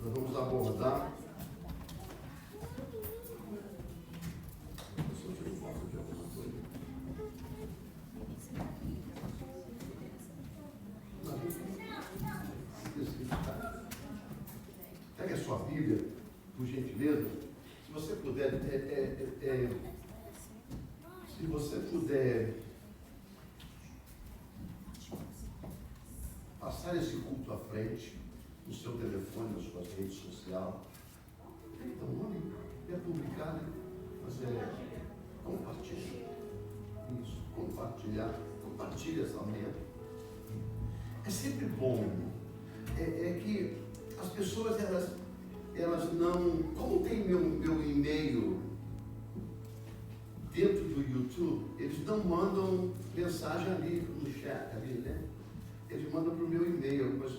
Nós vamos abordar pega a sua Bíblia, por gentileza. Se você puder, se você puder passar esse culto à frente, no seu telefone, na sua rede social. Então, nome é publicar, né? Mas compartilha. Isso, compartilha essa meta. É sempre bom. É que as pessoas, elas não... Como tem meu e-mail dentro do YouTube, eles não mandam mensagem ali no chat, ali, né? Eles mandam para o meu e-mail algumas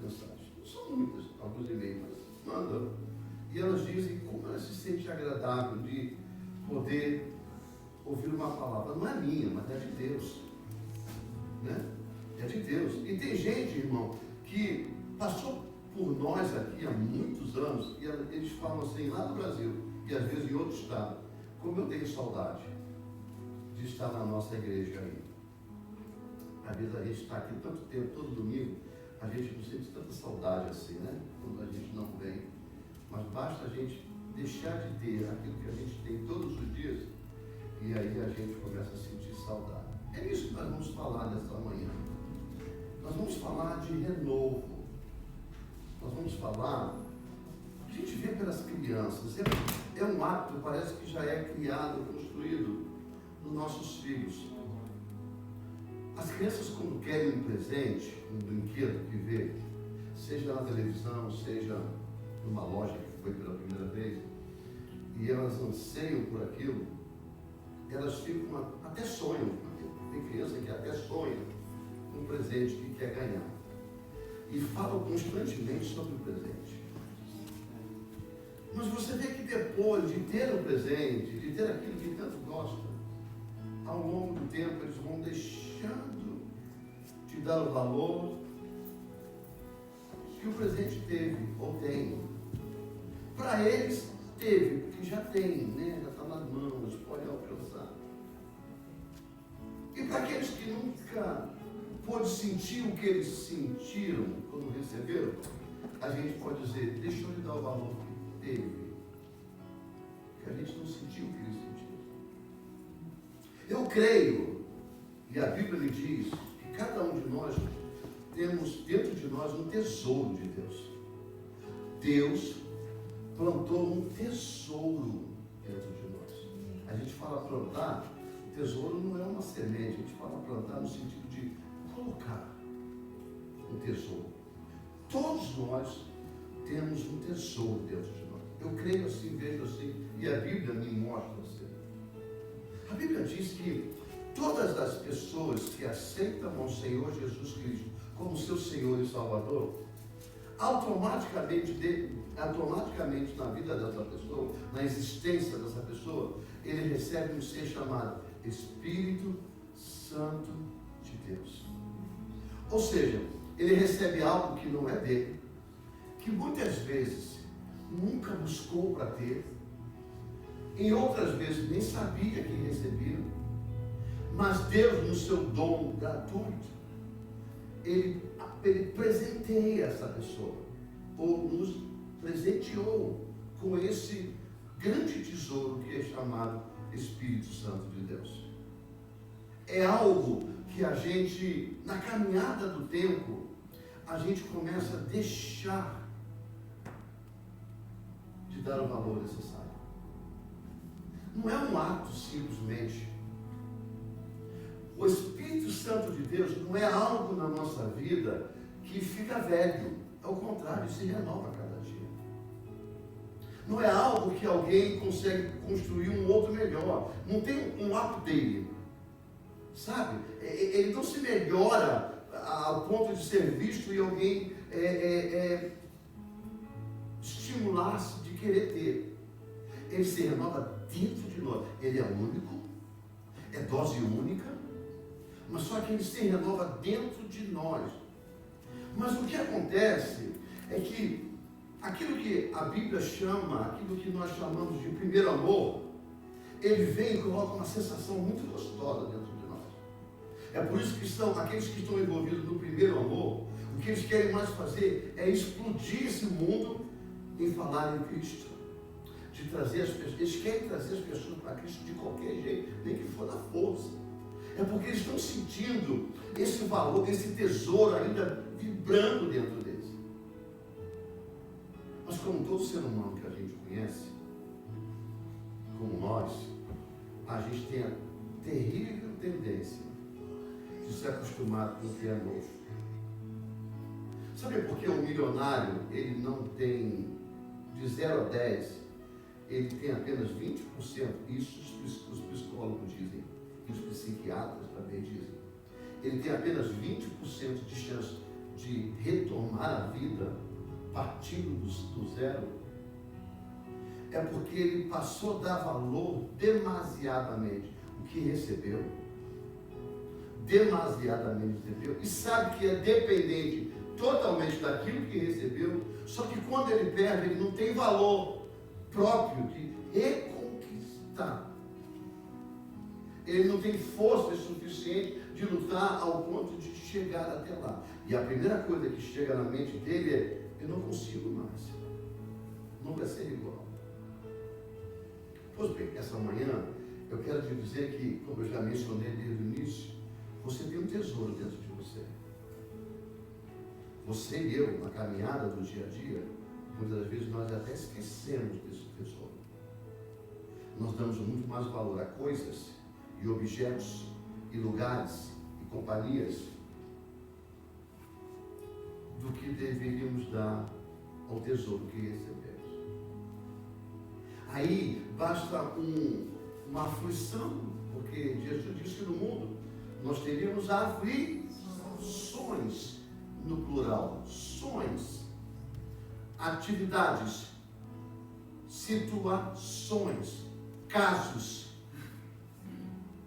mensagens. Não são muitas, alguns e-mails, mas mandam. E elas dizem como elas se sentem agradável de poder ouvir uma palavra. Não é minha, mas é de Deus. Né? É de Deus. E tem gente, irmão, que passou por nós aqui há muitos anos, e eles falam assim, lá no Brasil, e às vezes em outro estado, como eu tenho saudade de estar na nossa igreja aí. Às vezes a gente está aqui tanto tempo, todo domingo, a gente não sente tanta saudade assim, né? Quando a gente não vem. Mas basta a gente deixar de ter aquilo que a gente tem todos os dias, e aí a gente começa a sentir saudade. É isso que nós vamos falar nessa manhã. Nós vamos falar de renovo. Nós vamos falar, a gente vê pelas crianças, é um hábito, parece que já é criado, construído nos nossos filhos. As crianças, quando querem um presente, um brinquedo que vê, seja na televisão, seja numa loja que foi pela primeira vez, e elas anseiam por aquilo, elas ficam, até sonham com aquilo. Tem criança que até sonha com um presente que quer ganhar. E falam constantemente sobre o presente. Mas você vê que depois de ter o presente, de ter aquilo que tanto gosta, ao longo do tempo eles vão deixando de dar o valor que o presente teve ou tem. Para eles teve, porque já tem, né? Já está nas mãos, pode alcançar. E para aqueles que nunca pôde sentir o que eles sentiram quando receberam, a gente pode dizer, deixou de dar o valor que teve, que a gente não sentiu o que eles sentiram. Eu creio, e a Bíblia lhe diz, que cada um de nós temos dentro de nós um tesouro de Deus. Deus plantou um tesouro dentro de nós. A gente fala plantar, tesouro não é uma semente, a gente fala plantar no sentido de colocar um tesouro. Todos nós temos um tesouro dentro de nós. Eu creio assim, vejo assim, e a Bíblia me mostra assim. A Bíblia diz que todas as pessoas que aceitam ao Senhor Jesus Cristo como seu Senhor e Salvador, automaticamente na vida dessa pessoa, na existência dessa pessoa, ele recebe um ser chamado Espírito Santo de Deus. Ou seja, ele recebe algo que não é dele, que muitas vezes nunca buscou para ter, em outras vezes nem sabia que recebia, mas Deus, no seu dom gratuito, ele presenteia essa pessoa, ou nos presenteou com esse grande tesouro que é chamado Espírito Santo de Deus. É algo que a gente, na caminhada do tempo, a gente começa a deixar de dar o valor necessário. Não é um ato simplesmente. O Espírito Santo de Deus não é algo na nossa vida que fica velho. Ao contrário, se renova a cada dia. Não é algo que alguém consegue construir um outro melhor. Não tem um ato dele. Sabe? Ele não se melhora ao ponto de ser visto e alguém estimular-se de querer ter. Ele se renova dentro de nós. Ele é único, é dose única, mas só que ele se renova dentro de nós. Mas o que acontece é que aquilo que a Bíblia chama, aquilo que nós chamamos de primeiro amor, ele vem e coloca uma sensação muito gostosa dentro de nós. É por isso que são aqueles que estão envolvidos no primeiro amor, o que eles querem mais fazer é explodir esse mundo em falar em Cristo. De trazer as pessoas, eles querem trazer as pessoas para Cristo de qualquer jeito, nem que for na força. É porque eles estão sentindo esse valor, esse tesouro ainda vibrando dentro deles. Mas como todo ser humano que a gente conhece, como nós, a gente tem a terrível tendência de se acostumar com o que é novo. Sabe por que o milionário, ele não tem de 0 a 10, ele tem apenas 20%, isso os psicólogos dizem, e os psiquiatras também dizem. Ele tem apenas 20% de chance de retomar a vida partindo do zero. É porque ele passou a dar valor demasiadamente o que recebeu, e sabe que é dependente totalmente daquilo que recebeu, só que quando ele perde, ele não tem valor próprio de reconquistar. Ele não tem força suficiente de lutar ao ponto de chegar até lá. E a primeira coisa que chega na mente dele é: eu não consigo mais. Não vai ser igual. Pois bem, essa manhã eu quero te dizer que, como eu já mencionei desde o início, você tem um tesouro dentro de você. Você e eu, na caminhada do dia a dia, muitas vezes nós até esquecemos desse tesouro. Nós damos muito mais valor a coisas e objetos e lugares e companhias do que deveríamos dar ao tesouro que recebemos. Aí basta uma aflição, porque Jesus disse que no mundo nós teríamos aflições, no plural, sonhos, atividades, situações, casos,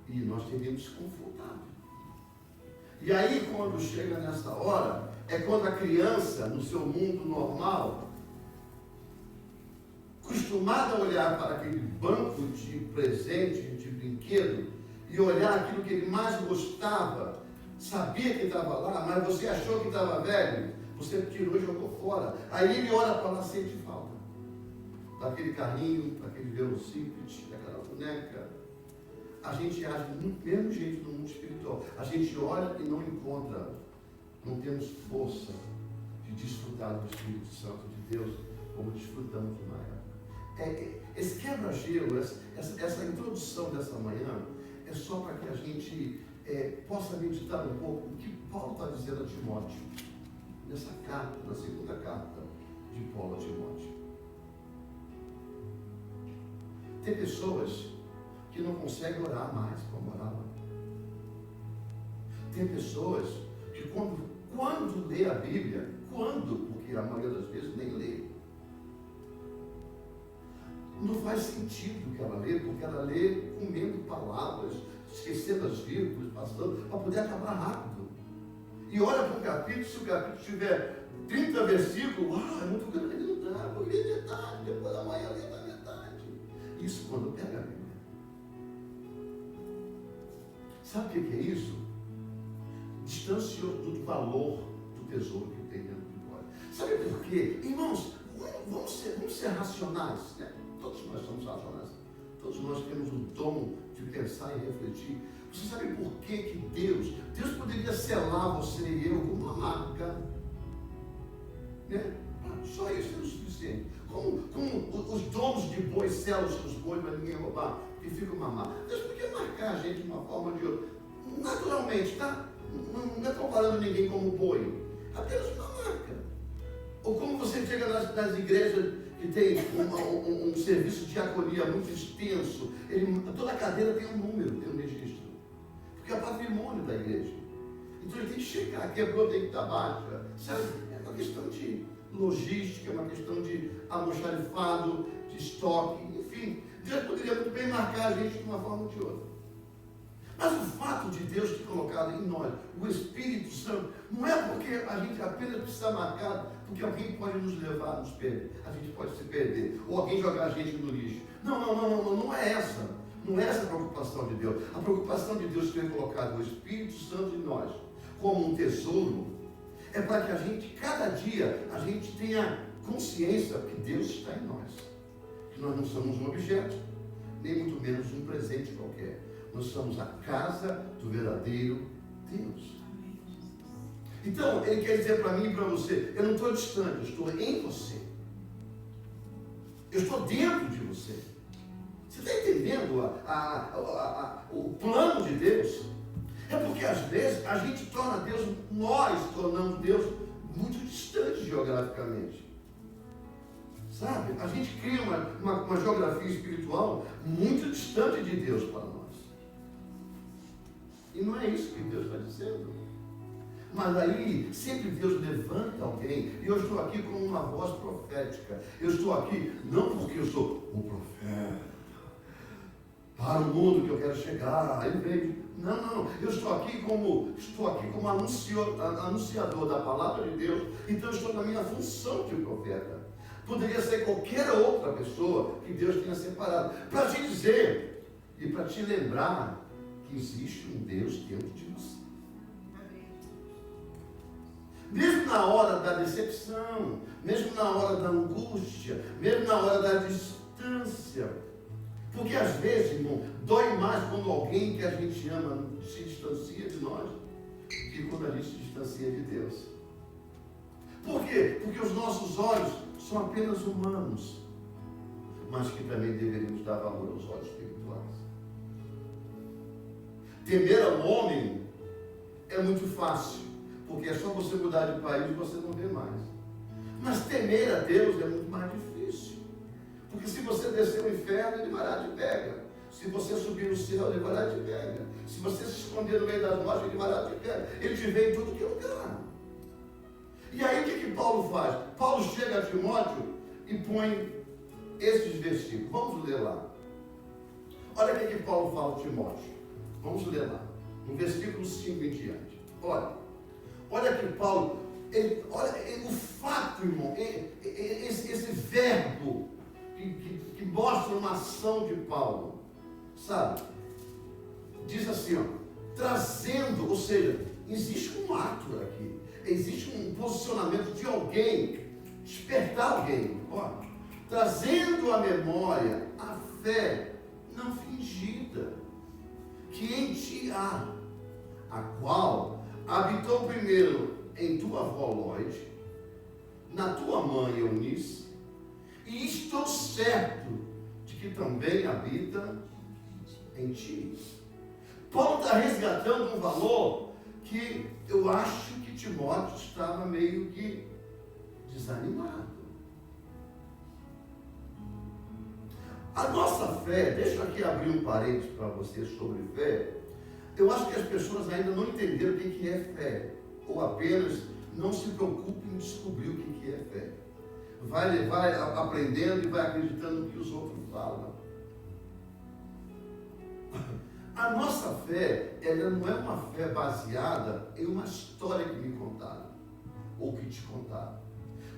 e nós teríamos confrontado. E aí, quando chega nessa hora, é quando a criança, no seu mundo normal, acostumada a olhar para aquele banco de presente, de brinquedo, e olhar aquilo que ele mais gostava, sabia que estava lá, mas você achou que estava velho, você tirou e jogou fora. Aí ele olha para lá, sente falta daquele carrinho, daquele velocípede, daquela boneca. A gente age do mesmo jeito no mundo espiritual. A gente olha e não encontra, não temos força de desfrutar do Espírito Santo de Deus como desfrutamos na época. Esse quebra-gelo, essa introdução dessa manhã, é só para que a gente possa meditar um pouco o que Paulo está dizendo a Timóteo, nessa carta, na segunda carta de Paulo a Timóteo. Tem pessoas que não conseguem orar mais como oravam. Tem pessoas que quando lê a Bíblia, porque a maioria das vezes nem lê, não faz sentido que ela lê, porque ela lê comendo palavras, esquecendo as vírgulas, passando, para poder acabar rápido. E olha para o capítulo, se o capítulo tiver 30 versículos, é muito grande, não dá, vou ler metade, depois da manhã lê da metade. Isso quando pega a Bíblia. Sabe o que é isso? Distanciou do valor do tesouro que tem dentro de nós. Sabe por quê? Irmãos, vamos ser racionais, né? Todos nós somos racionais. Todos nós temos o dom de pensar e refletir. Você sabe por que Deus poderia selar você e eu com uma marca? Né? Só isso é o suficiente. Como os donos de bois selam os seus bois para ninguém roubar, que fica uma marca. Deus podia marcar a gente de uma forma ou de outra. Naturalmente, tá? Não é comparando ninguém como boi. Apenas uma marca. Ou como você chega nas igrejas que tem um serviço de diaconia muito extenso, toda cadeira tem um número, tem um registro. Porque é patrimônio da igreja. Então ele tem que checar, quebrou, tem que estar baixa. Sabe? É uma questão de logística, é uma questão de almoxarifado, de estoque, enfim. Deus poderia muito bem marcar a gente de uma forma ou de outra. Mas o fato de Deus ter colocado em nós o Espírito Santo, não é porque a gente apenas precisa marcar porque alguém pode nos levar a nos perder, a gente pode se perder, ou alguém jogar a gente no lixo. Não é essa. Não é essa a preocupação de Deus. A preocupação de Deus ter colocado o Espírito Santo em nós como um tesouro é para que a gente, cada dia, a gente tenha consciência que Deus está em nós. Que nós não somos um objeto, nem muito menos um presente qualquer. Nós somos a casa do verdadeiro Deus. Então, ele quer dizer para mim e para você, eu não estou distante, eu estou em você. Eu estou dentro de você. Você está entendendo o plano de Deus? É porque às vezes a gente torna Deus, nós tornamos Deus muito distante geograficamente. Sabe? A gente cria uma geografia espiritual muito distante de Deus para nós. E não é isso que Deus está dizendo. Mas aí, sempre Deus levanta alguém. E eu estou aqui com uma voz profética. Eu estou aqui, não porque eu sou o profeta, para o mundo que eu quero chegar. Aí veio. Não. Eu estou aqui como anunciador da palavra de Deus. Então eu estou na minha função de profeta. Poderia ser qualquer outra pessoa que Deus tenha separado. Para te dizer e para te lembrar que existe um Deus dentro de você. Mesmo na hora da decepção, mesmo na hora da angústia, mesmo na hora da distância. Porque às vezes, irmão, dói mais quando alguém que a gente ama se distancia de nós do que quando a gente se distancia de Deus. Por quê? Porque os nossos olhos são apenas humanos, mas que também deveríamos dar valor aos olhos espirituais. Temer ao homem é muito fácil, porque é só você mudar de país e você não vê mais. Mas temer a Deus é muito mais difícil. Porque se você descer no inferno, ele vai lá e te pega. Se você subir no céu, ele vai lá e te pega. Se você se esconder no meio das rochas, ele vai lá e te pega. Ele te vê em tudo que é lugar. E aí o que Paulo faz? Paulo chega a Timóteo e põe esses versículos. Vamos ler lá. Olha o que Paulo fala a Timóteo. Vamos ler lá. No versículo 5 em diante. Olha que Paulo, olha o fato, irmão, esse verbo que mostra uma ação de Paulo, sabe? Diz assim, trazendo, ou seja, existe um ato aqui, existe um posicionamento de alguém, despertar alguém, trazendo à memória a fé não fingida, que em ti há, a qual habitou primeiro em tua avó Lóide, na tua mãe Eunice, e estou certo de que também habita em ti. Paulo está resgatando um valor que eu acho que Timóteo estava meio que desanimado. A nossa fé, deixa eu aqui abrir um parênteses para você sobre fé. Eu acho que as pessoas ainda não entenderam o que é fé, ou apenas não se preocupam em descobrir o que é fé. Vai aprendendo e vai acreditando no que os outros falam. A nossa fé, ela não é uma fé baseada em uma história que me contaram, ou que te contaram.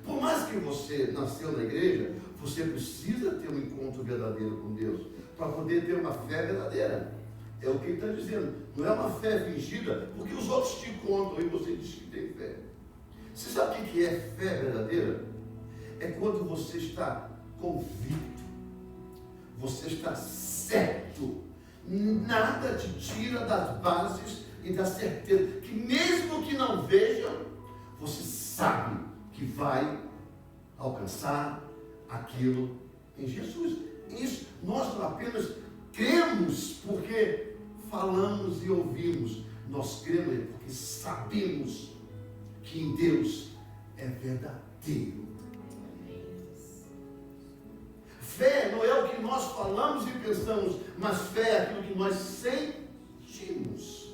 Por mais que você nasceu na igreja, você precisa ter um encontro verdadeiro com Deus, para poder ter uma fé verdadeira. É o que ele está dizendo. Não é uma fé fingida, porque os outros te contam e você diz que tem fé. Você sabe o que é fé verdadeira? É quando você está convicto, você está certo, nada te tira das bases e da certeza, que mesmo que não veja, você sabe que vai alcançar aquilo em Jesus. Isso nós não apenas cremos porque falamos e ouvimos, nós cremos porque sabemos que em Deus é verdadeiro. Fé não é o que nós falamos e pensamos, mas fé é aquilo que nós sentimos.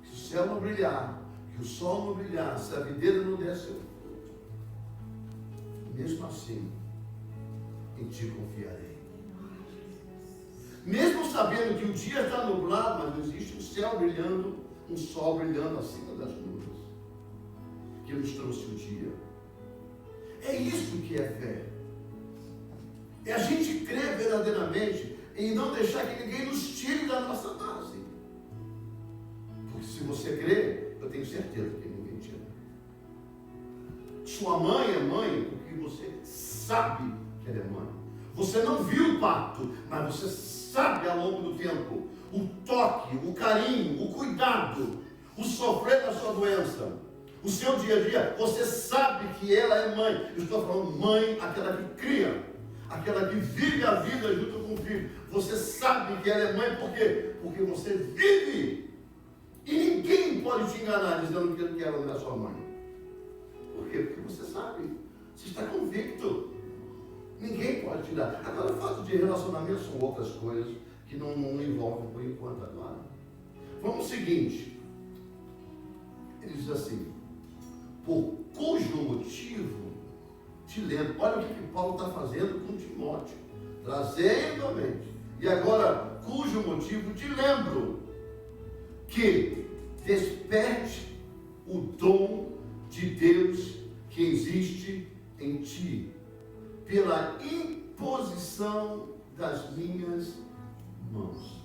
Se o céu não brilhar, que o sol não brilhar, se a videira não der seu fruto, mesmo assim, em ti confiarei. Mesmo sabendo que o dia está nublado, mas não existe um céu brilhando, um sol brilhando acima das nuvens. nos trouxe o dia. É isso que é fé. É a gente crer verdadeiramente e não deixar que ninguém nos tire da nossa base. Porque se você crer, eu tenho certeza que ninguém tira. Sua mãe é mãe porque você sabe que ela é mãe. Você não viu o pacto, mas você sabe ao longo do tempo o toque, o carinho, o cuidado, o sofrer da sua doença, o seu dia a dia. Você sabe que ela é mãe. Eu estou falando mãe, aquela que cria, aquela que vive a vida junto com o filho. Você sabe que ela é mãe, por quê? Porque você vive. E ninguém pode te enganar dizendo que ela não é sua mãe. Por quê? Porque você sabe. Você está convicto. Ninguém pode tirar. Agora, o fato de relacionamento são outras coisas que não envolvem por enquanto agora. Vamos ao seguinte. Ele diz assim: por cujo motivo te lembro. Olha o que Paulo está fazendo com Timóteo. Trazendo a mente. E agora, cujo motivo te lembro que desperte o dom de Deus que existe em ti, pela imposição das minhas mãos.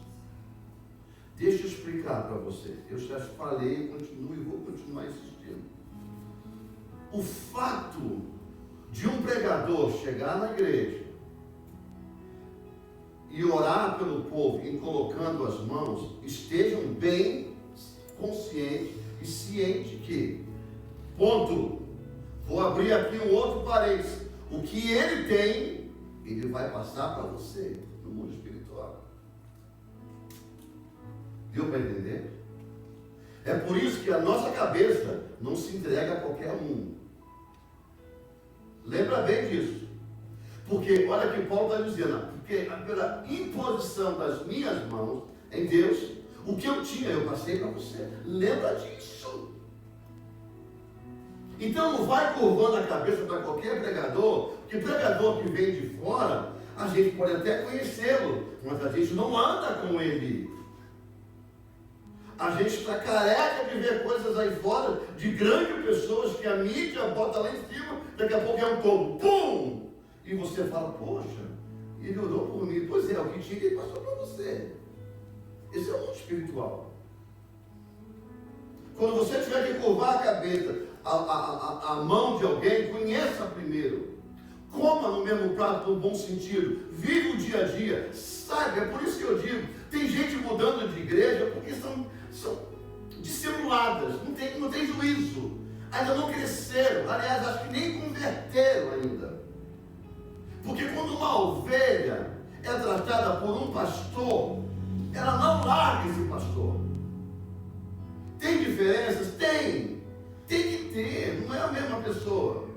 Deixa eu explicar para você. Eu já falei, continuo e vou continuar insistindo. O fato de um pregador chegar na igreja e orar pelo povo em colocando as mãos, estejam bem conscientes e cientes que, ponto, vou abrir aqui um outro parênteses, o que ele tem, ele vai passar para você no mundo espiritual. Deu para entender? É por isso que a nossa cabeça não se entrega a qualquer um. Lembra bem disso. Porque, olha o que Paulo está dizendo, porque pela imposição das minhas mãos em Deus, o que eu tinha, eu passei para você. Lembra disso. Então não vai curvando a cabeça para qualquer pregador, porque pregador que vem de fora, a gente pode até conhecê-lo, mas a gente não anda com ele. A gente está careca de ver coisas aí fora, de grandes pessoas que a mídia bota lá em cima, daqui a pouco é um tombo, pum! E você fala, poxa, ele orou por mim. Pois é, o que tinha ele passou para você. Esse é o mundo espiritual. Quando você tiver que curvar a cabeça, a mão de alguém, conheça primeiro. Coma no mesmo prato, no bom sentido. Vive o dia a dia. Sabe, é por isso que eu digo, tem gente mudando de igreja porque são dissimuladas, não tem juízo. Ainda não cresceram. Aliás, acho que nem converteram ainda. Porque quando uma ovelha é tratada por um pastor, ela não larga esse pastor. Tem diferenças? Tem. Tem que ter. Não é a mesma pessoa.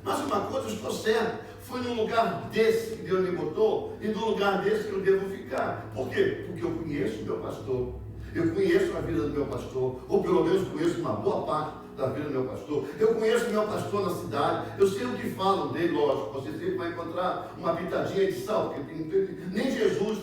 Mas uma coisa eu estou certo. Foi num lugar desse que Deus me botou e no lugar desse que eu devo ficar. Por quê? Porque eu conheço o meu pastor. Eu conheço a vida do meu pastor. Ou pelo menos conheço uma boa parte da vida do meu pastor. Eu conheço o meu pastor na cidade. Eu sei o que falam dele, lógico. Você sempre vai encontrar uma pitadinha de sal. Porque nem Jesus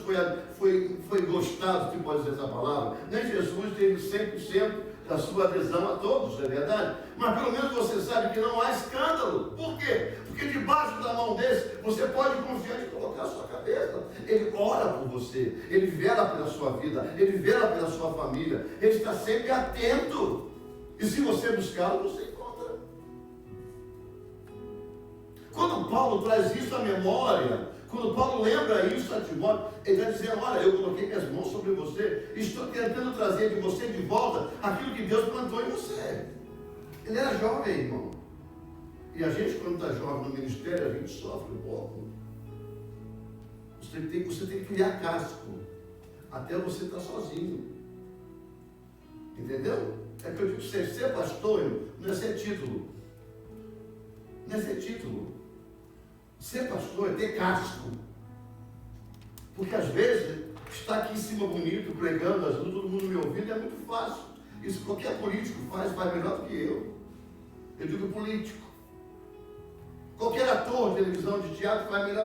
foi gostado, se pode dizer essa palavra. Nem Jesus teve 100% da sua adesão a todos, é verdade? Mas pelo menos você sabe que não há escândalo. Por quê? Porque debaixo da mão desse, você pode confiar em colocar a sua cabeça. Ele ora por você, ele vela pela sua vida, ele vela pela sua família, ele está sempre atento. E se você buscá-lo, você encontra. Quando Paulo traz isso à memória, quando Paulo lembra isso a Timóteo, ele está dizendo, olha, eu coloquei minhas mãos sobre você, estou tentando trazer de você de volta aquilo que Deus plantou em você. Ele era jovem, irmão. E a gente, quando está jovem no ministério, a gente sofre um pouco. Você tem que criar casco, até você estar sozinho. Entendeu? É que eu digo, ser pastor não é ser título. Não é ser título. Ser pastor é ter casco. Porque às vezes, estar aqui em cima bonito, pregando, ajudando todo mundo me ouvindo, é muito fácil. Isso qualquer político faz melhor do que eu. Eu digo político. Qualquer ator de televisão, de teatro faz melhor.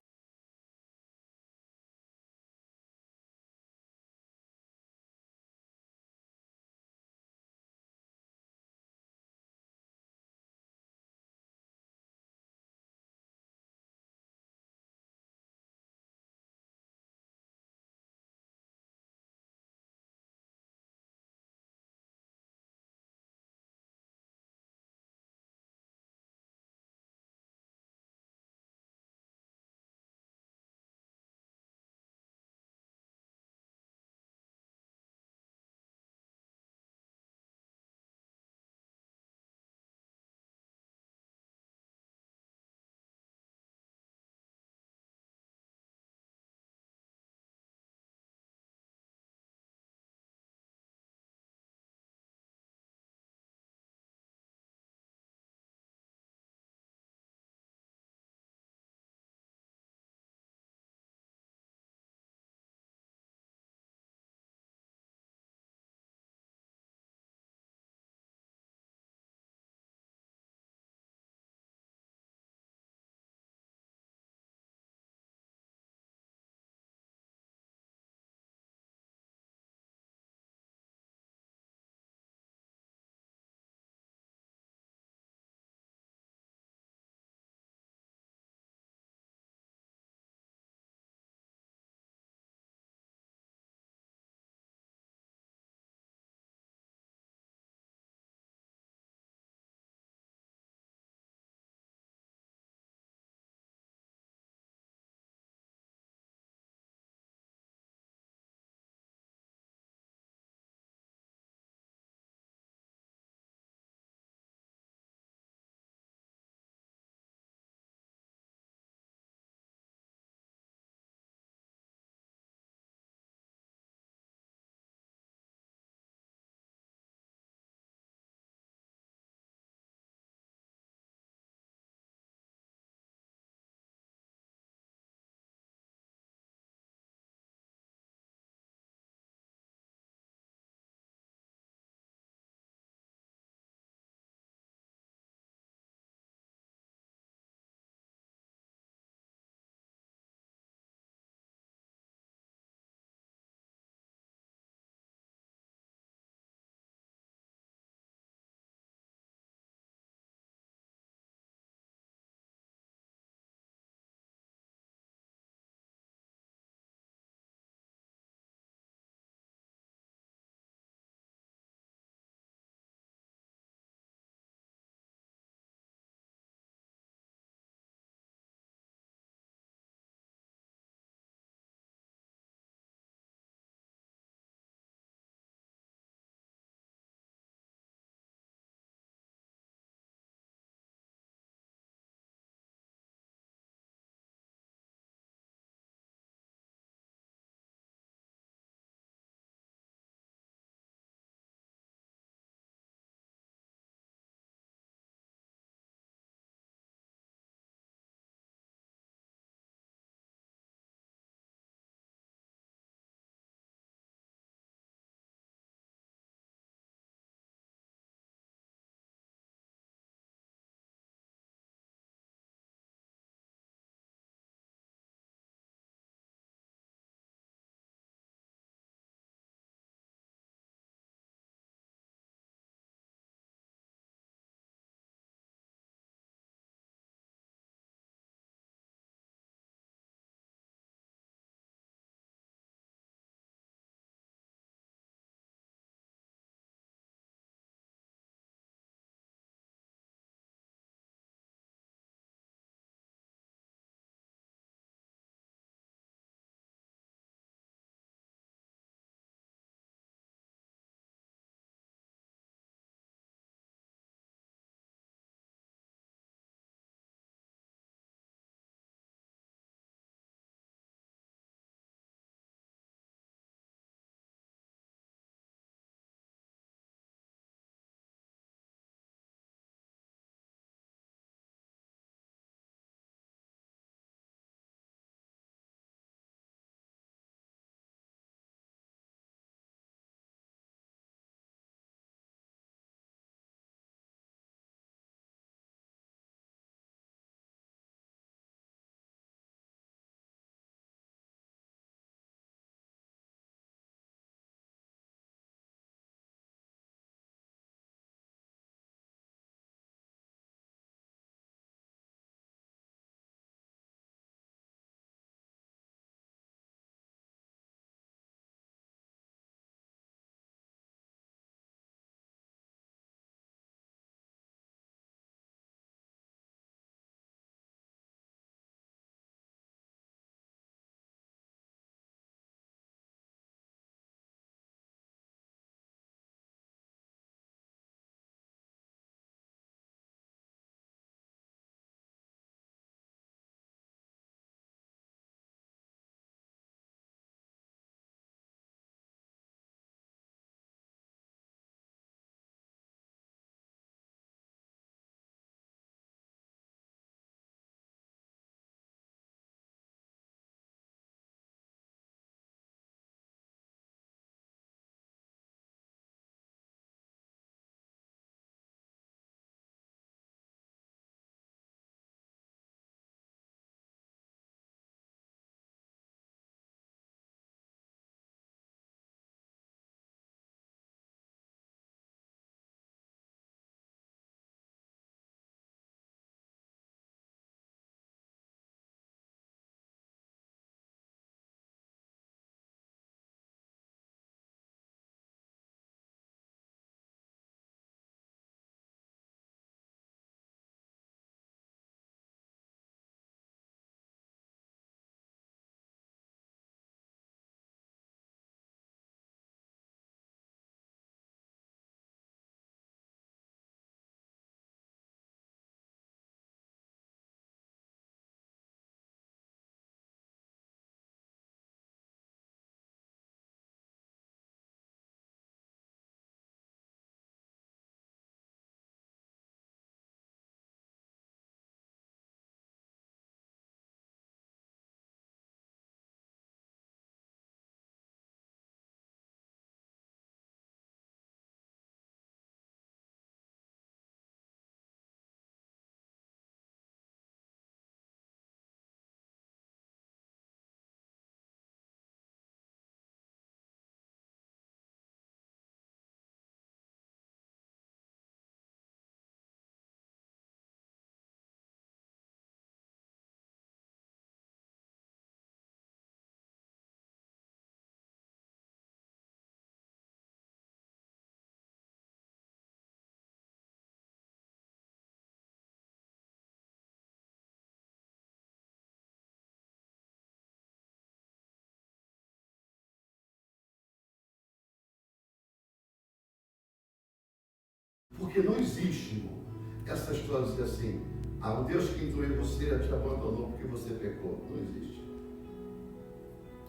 Porque não existe, irmão, essa história de dizer assim, o Deus que entrou em você te abandonou porque você pecou. Não existe.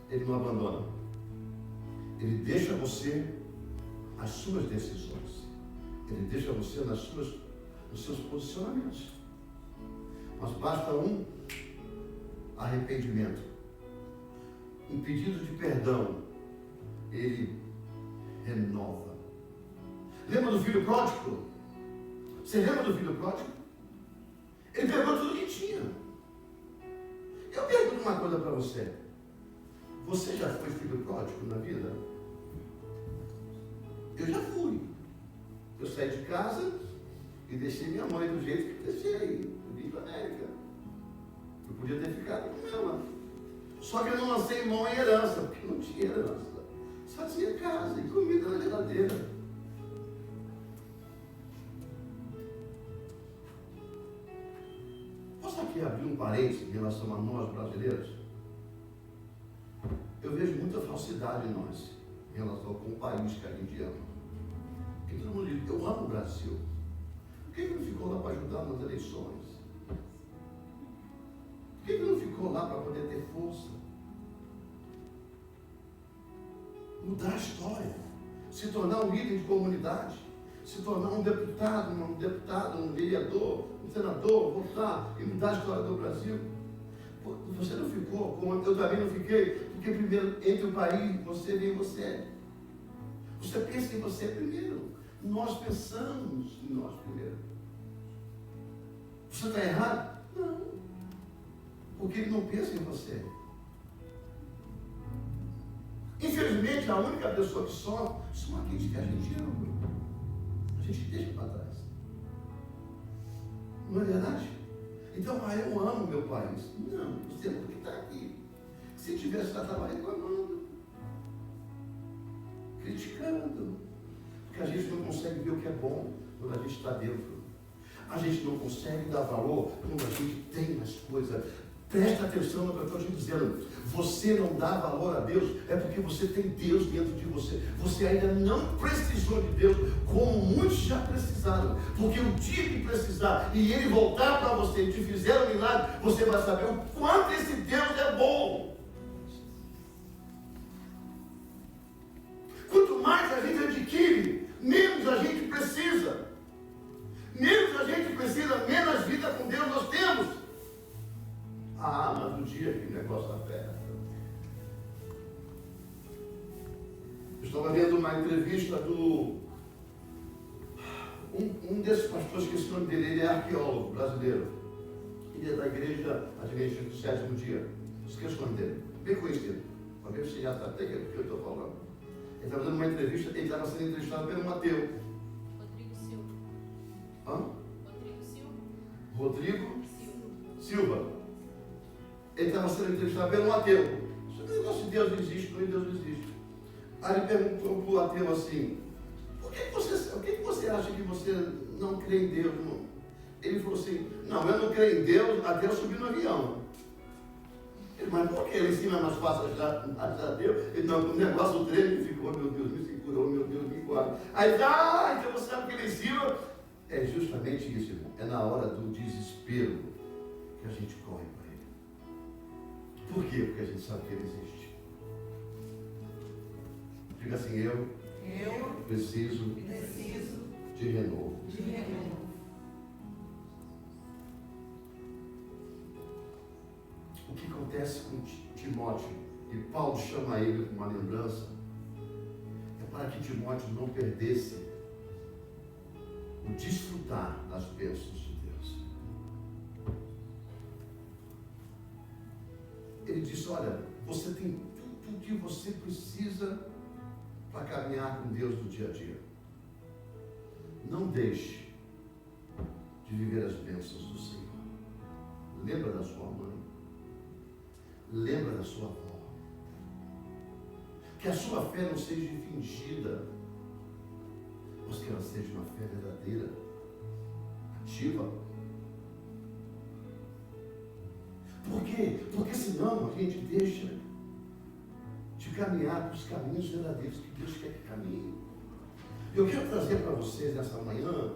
Ele não abandona. Ele deixa você as suas decisões. Ele deixa você nos seus posicionamentos. Mas basta um arrependimento, um pedido de perdão, ele renova. Lembra do filho pródigo? Você lembra do filho pródigo? Ele pegou tudo que tinha. Eu pergunto uma coisa para você. Você já foi filho pródigo na vida? Eu já fui. Eu saí de casa e deixei minha mãe do jeito que deixei. Eu vim para a América. Eu podia ter ficado com ela. Só que eu não lancei mão em herança, porque não tinha herança. Só tinha casa e comida na geladeira. Posso aqui abrir um parênteses em relação a nós brasileiros? Eu vejo muita falsidade em nós, em relação com o país que a gente ama. Porque todo mundo diz, eu amo o Brasil. Por que não ficou lá para ajudar nas eleições? Por que não ficou lá para poder ter força? Mudar a história, se tornar um líder de comunidade, se tornar um deputado, um vereador, um senador, voltar e mudar a história do Brasil. Você não ficou, como eu também não fiquei, porque primeiro entre o país, você vem você. Você pensa em você primeiro. Nós pensamos em nós primeiro. Você está errado? Não. Porque ele não pensa em você. Infelizmente, a única pessoa que sofre são aqueles que a gente ama. A gente deixa para trás. Não é verdade? Então, eu amo meu país. Não, você não está aqui. Se tivesse, já estava reclamando, criticando. Porque a gente não consegue ver o que é bom quando a gente está dentro. A gente não consegue dar valor quando a gente tem as coisas. Presta atenção no que eu estou te dizendo. Você não dá valor a Deus, é porque você tem Deus dentro de você. Você ainda não precisou de Deus, como muitos já precisaram. Porque o dia que precisar e Ele voltar para você e te fizer um milagre, você vai saber o quanto esse Deus é bom. Quanto mais a gente adquire, menos a gente precisa. Menos a gente precisa, menos vida com Deus nós temos. Mas no dia que o negócio aperta. Eu estava vendo uma entrevista do um desses pastores, que esse nome dele, ele é arqueólogo brasileiro. Ele é da igreja Adventista do Sétimo Dia. Esqueço o nome dele, bem conhecido. Para ver se já está até o que eu estou falando. Ele estava dando uma entrevista, ele estava sendo entrevistado pelo Mateu. Rodrigo Silva. Hã? Rodrigo Silva. Rodrigo Silva. Ele estava sendo entrevistado pelo ateu. Esse negócio de Deus existe, não é Deus existe. Aí ele perguntou para o ateu assim, o que você acha que você não crê em Deus? Não? Ele falou assim, não, eu não creio em Deus até eu subir no avião. Ele, mas por que ele ensina mais fácil a Deus? Ele, não, o negócio treme, ele ficou, oh, meu Deus, me segura, oh, meu Deus, me guarda. Aí, então você sabe o que ele ensina? É justamente isso, irmão. É na hora do desespero que a gente corre para Ele. Por quê? Porque a gente sabe que Ele existe. Diga assim, eu preciso de renovo. O que acontece com Timóteo, e Paulo chama ele com uma lembrança, é para que Timóteo não perdesse o desfrutar das bênçãos de Deus. Ele disse, olha, você tem tudo o que você precisa para caminhar com Deus no dia a dia. Não deixe de viver as bênçãos do Senhor. Lembra da sua mãe. Lembra da sua avó. Que a sua fé não seja fingida, mas que ela seja uma fé verdadeira, ativa. Por quê? Porque senão a gente deixa de caminhar para os caminhos verdadeiros que Deus quer que caminhe. Eu quero trazer para vocês nessa manhã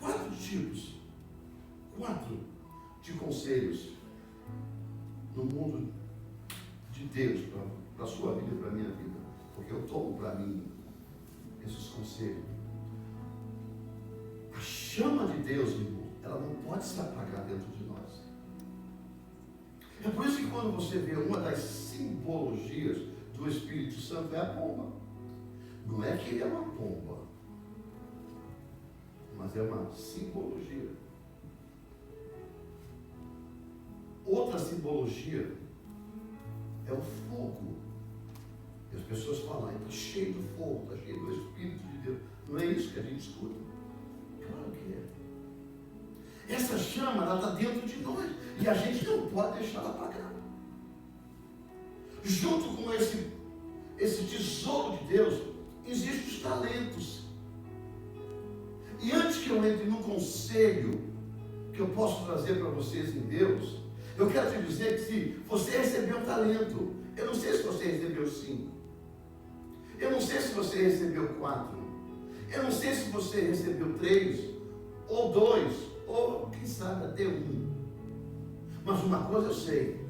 4 tipos, 4 de conselhos no mundo de Deus, para a sua vida e para a minha vida. Porque eu tomo para mim esses conselhos. A chama de Deus, irmão, ela não pode se apagar dentro de nós. É por isso que quando você vê uma das simbologias do Espírito Santo é a pomba. Não é que ele é uma pomba, mas é uma simbologia. Outra simbologia é o fogo. E as pessoas falam, está cheio do fogo, está cheio do Espírito de Deus. Não é isso que a gente escuta? Claro que é. Essa chama, ela está dentro de nós. E a gente não pode deixar ela apagar. Junto com esse tesouro de Deus, existem os talentos. E antes que eu entre no conselho que eu posso trazer para vocês em Deus, eu quero te dizer que se você recebeu um talento, eu não sei se você recebeu 5, eu não sei se você recebeu 4, eu não sei se você recebeu 3, ou 2, ou quem sabe até 1. Mas uma coisa eu sei,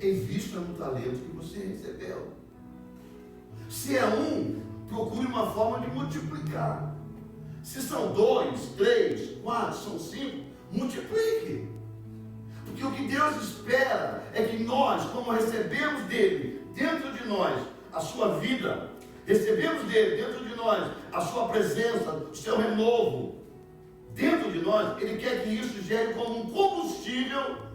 invista no talento que você recebeu. Se é 1, procure uma forma de multiplicar. Se são 2, 3, 4, são 5, multiplique. Porque o que Deus espera é que nós, como recebemos dele dentro de nós a sua vida, recebemos dele dentro de nós a sua presença, o seu renovo dentro de nós, ele quer que isso gere como um combustível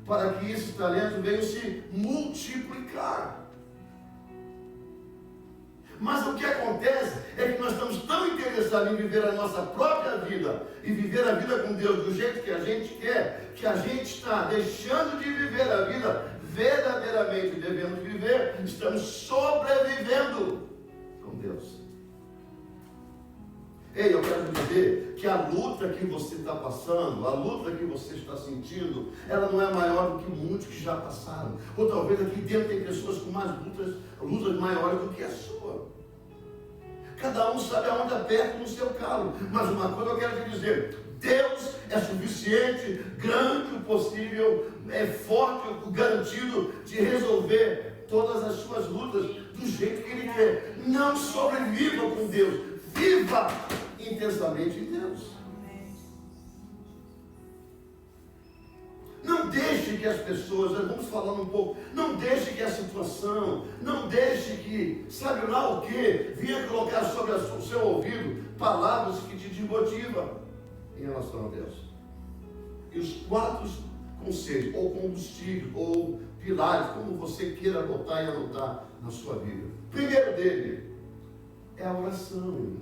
para que esses talentos venham se multiplicar. Mas o que acontece é que nós estamos tão interessados em viver a nossa própria vida e viver a vida com Deus do jeito que a gente quer, que a gente está deixando de viver a vida verdadeiramente devemos viver, estamos sobrevivendo com Deus. Ei, eu quero dizer que a luta que você está passando, a luta que você está sentindo, ela não é maior do que muitos que já passaram. Ou talvez aqui dentro tem pessoas com mais lutas maiores do que a sua. Cada um sabe aonde aperta no seu calo. Mas uma coisa eu quero te dizer: Deus é suficiente, grande o possível, é forte, garantido de resolver todas as suas lutas do jeito que Ele quer. Não sobreviva com Deus, viva intensamente em Deus. Não deixe que as pessoas, nós vamos falando um pouco, não deixe que a situação, não deixe que, sabe lá o que, venha colocar sobre o seu ouvido palavras que te desmotivam em relação a Deus. E os 4 conselhos, ou combustível, ou pilares, como você queira botar e anotar na sua vida. O primeiro dele é a oração.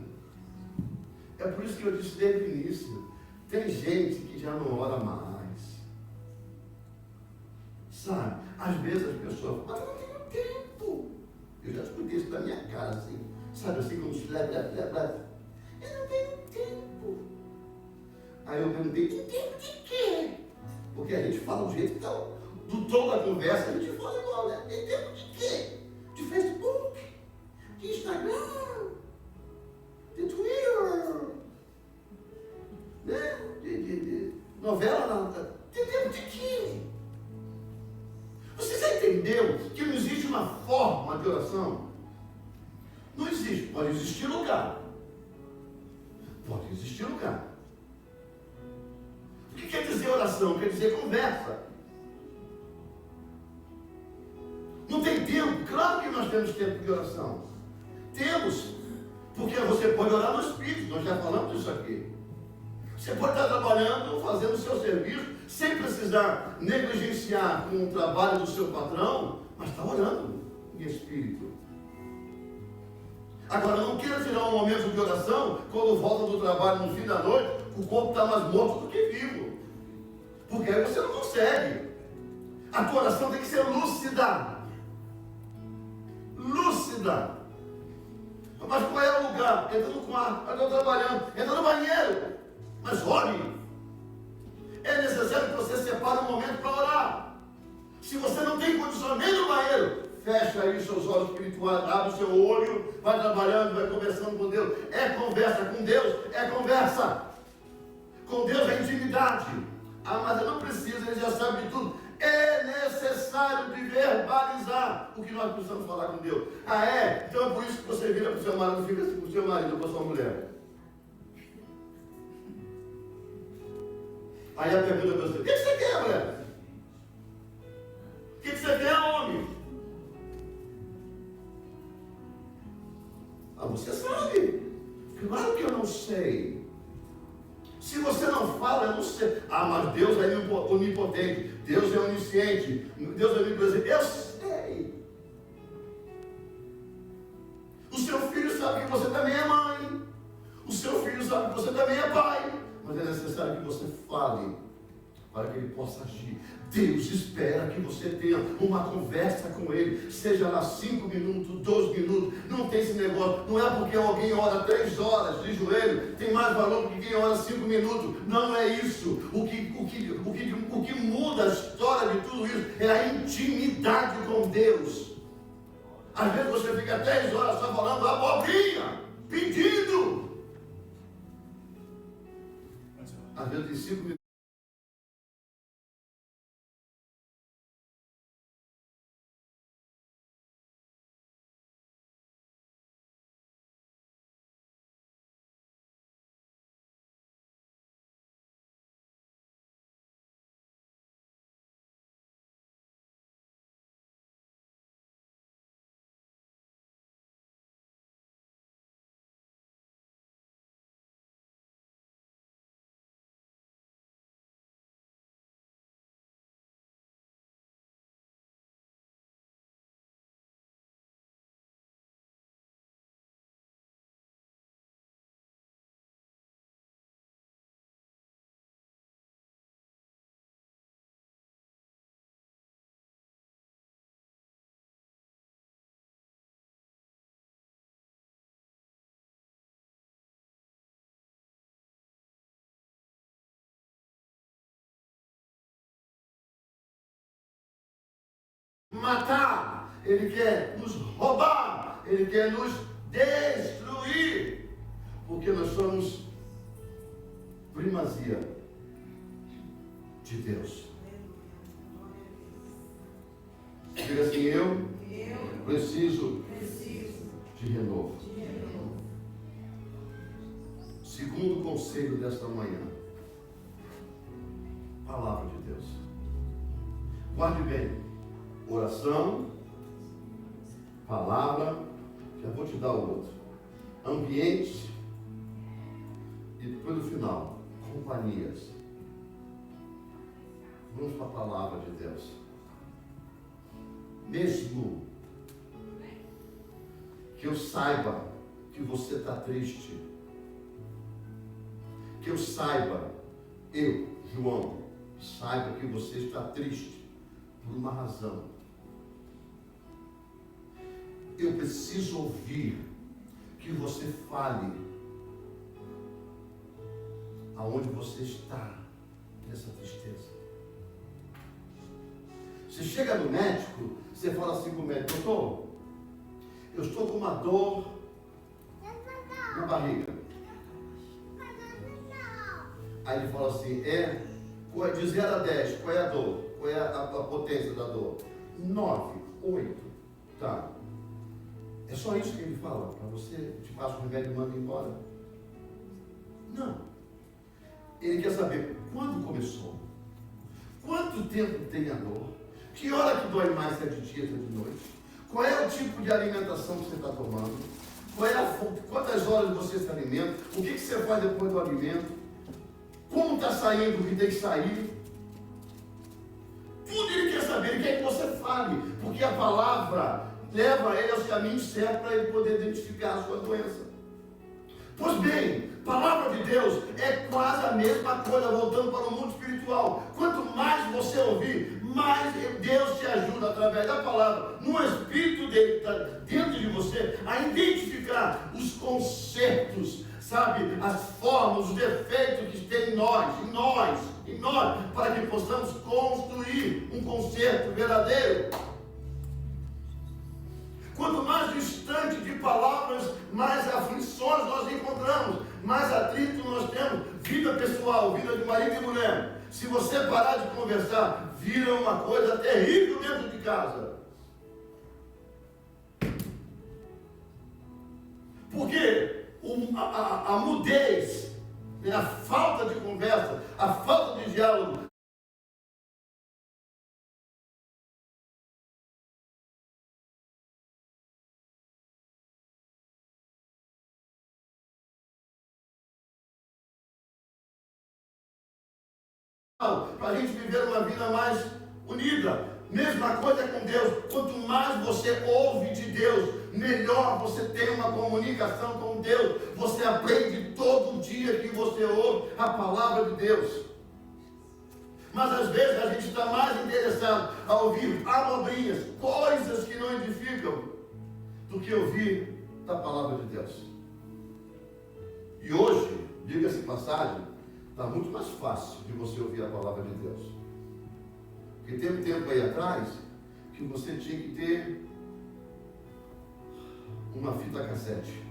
É por isso que eu disse desde o início, tem gente que já não ora mais. Sabe? Às vezes as pessoas falam, mas eu não tenho tempo. Eu já escutei isso da minha cara, assim. Sabe assim, como se leva. Eu não tenho tempo. Aí eu perguntei, tem tempo de quê? Porque a gente fala do jeito que está, do tom da conversa, a gente fala igual, né? Tem tempo de quê? De Facebook, de Instagram, de Twitter, né? De novela, não. Tem tempo de quê? Você já entendeu que não existe uma forma de oração? Não existe. Pode existir lugar. Pode existir lugar. O que quer dizer oração? Quer dizer conversa. Não tem tempo? Claro que nós temos tempo de oração. Temos. Porque você pode orar no Espírito. Nós já falamos disso aqui. Você pode estar trabalhando, fazendo o seu serviço, sem precisar negligenciar com o trabalho do seu patrão, mas está orando em espírito. Agora, não queira tirar um momento de oração quando volta do trabalho no fim da noite, o corpo está mais morto do que vivo. Porque aí você não consegue. A tua oração tem que ser lúcida. Lúcida. Mas qual é o lugar? Entra no quarto, eu estou trabalhando, entra no banheiro. Mas ore. É necessário que você separe um momento para orar. Se você não tem condição nem no banheiro, fecha aí os seus olhos espirituais, abre o seu olho, vai trabalhando, vai conversando com Deus. É conversa com Deus, é conversa. Com Deus é intimidade. Ah, mas eu não preciso, ele já sabe de tudo. É necessário de verbalizar o que nós precisamos falar com Deus. Ah, é? Então é por isso que você vira para o seu marido, fica assim para o seu marido ou para a sua mulher. Aí a pergunta para você: o que você quer, mulher? O que você quer, homem? Ah, você sabe. Claro que eu não sei. Se você não fala, eu não sei. Ah, mas Deus é onipotente. Deus é onisciente. Deus é onipresente. Eu sei. O seu filho sabe que você também é mãe. O seu filho sabe que você também é pai. Mas é necessário que você fale para que ele possa agir. Deus espera que você tenha uma conversa com ele, seja lá 5 minutos, 12 minutos, não tem esse negócio, não é porque alguém ora 3 horas de joelho, tem mais valor do que quem ora 5 minutos, não é isso. O que muda a história de tudo isso é a intimidade com Deus. Às vezes você fica 10 horas só falando abobrinha, pedindo. Às vezes tem 5 minutos. Matar, ele quer nos roubar, ele quer nos destruir, porque nós somos primazia de Deus. Diga assim: eu preciso de renovo. Segundo conselho desta manhã, palavra de Deus. Guarde bem. Oração, palavra, já vou te dar o outro. Ambiente e depois no final, companhias. Vamos para a palavra de Deus. Mesmo que eu saiba que você está triste, que eu saiba, eu, João, saiba que você está triste por uma razão. Eu preciso ouvir que você fale aonde você está nessa tristeza. Você chega no médico, você fala assim com o médico: doutor, eu estou com uma dor na barriga. Aí ele fala assim: de 0 a 10, qual é a dor? Qual é a potência da dor? 9, 8, tá. É só isso que ele fala para você? Te passa o remédio e manda embora? Não. Ele quer saber quando começou, quanto tempo tem a dor, que hora que dói mais, se é de dia, se é de noite, qual é o tipo de alimentação que você está tomando, quantas horas você se alimenta, o que você faz depois do alimento, como está saindo o que tem que sair. Tudo ele quer saber, ele quer que você fale, porque a palavra leva ele aos caminhos certos para ele poder identificar a sua doença. Pois bem, palavra de Deus é quase a mesma coisa, voltando para o mundo espiritual. Quanto mais você ouvir, mais Deus te ajuda através da palavra, no espírito dele que está dentro de você, a identificar os concertos, sabe, as formas, os defeitos que tem em nós, para que possamos construir um concerto verdadeiro. Quanto mais distante de palavras, mais aflições nós encontramos, mais atrito nós temos. Vida pessoal, vida de marido e mulher. Se você parar de conversar, vira uma coisa terrível dentro de casa. Porque a mudez, a falta de conversa, a falta de diálogo, para a gente viver uma vida mais unida. Mesma coisa com Deus. Quanto mais você ouve de Deus, melhor você tem uma comunicação com Deus. Você aprende todo dia que você ouve a palavra de Deus. Mas às vezes a gente está mais interessado a ouvir abobrinhas, coisas que não edificam, do que ouvir a palavra de Deus. E hoje, diga-se passagem, está muito mais fácil de você ouvir a palavra de Deus. Porque tem um tempo aí atrás que você tinha que ter uma fita cassete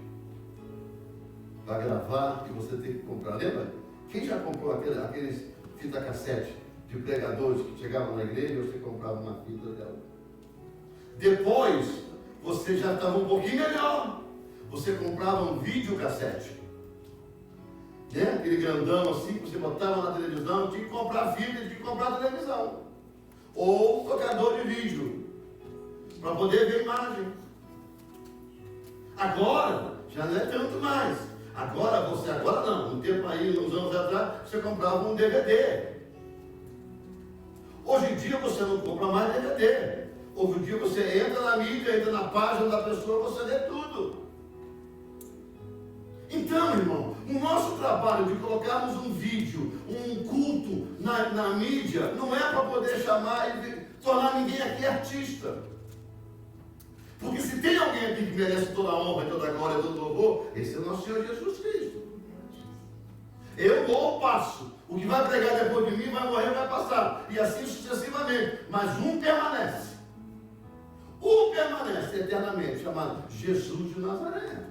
para gravar, que você tem que comprar. Lembra? Quem já comprou aqueles fita cassete de pregadores que chegavam na igreja e você comprava uma fita dela? Depois, você já estava um pouquinho melhor. Você comprava um videocassete. Aquele grandão assim que você botava na televisão, tinha que comprar fita, tinha que comprar televisão. Ou tocador de vídeo, para poder ver imagem. Agora, já não é tanto mais. Agora não, um tempo aí, uns anos atrás, você comprava um DVD. Hoje em dia você não compra mais DVD. Hoje em dia você entra na mídia, entra na página da pessoa, você lê tudo. Então, irmão, o nosso trabalho de colocarmos um vídeo, um culto na mídia, não é para poder chamar e tornar ninguém aqui artista. Porque se tem alguém aqui que merece toda a honra, toda a glória, todo o louvor, esse é o nosso Senhor Jesus Cristo. Eu vou, passo. O que vai pregar depois de mim vai morrer, vai passar. E assim sucessivamente. Mas um permanece. Um permanece eternamente, chamado Jesus de Nazaré.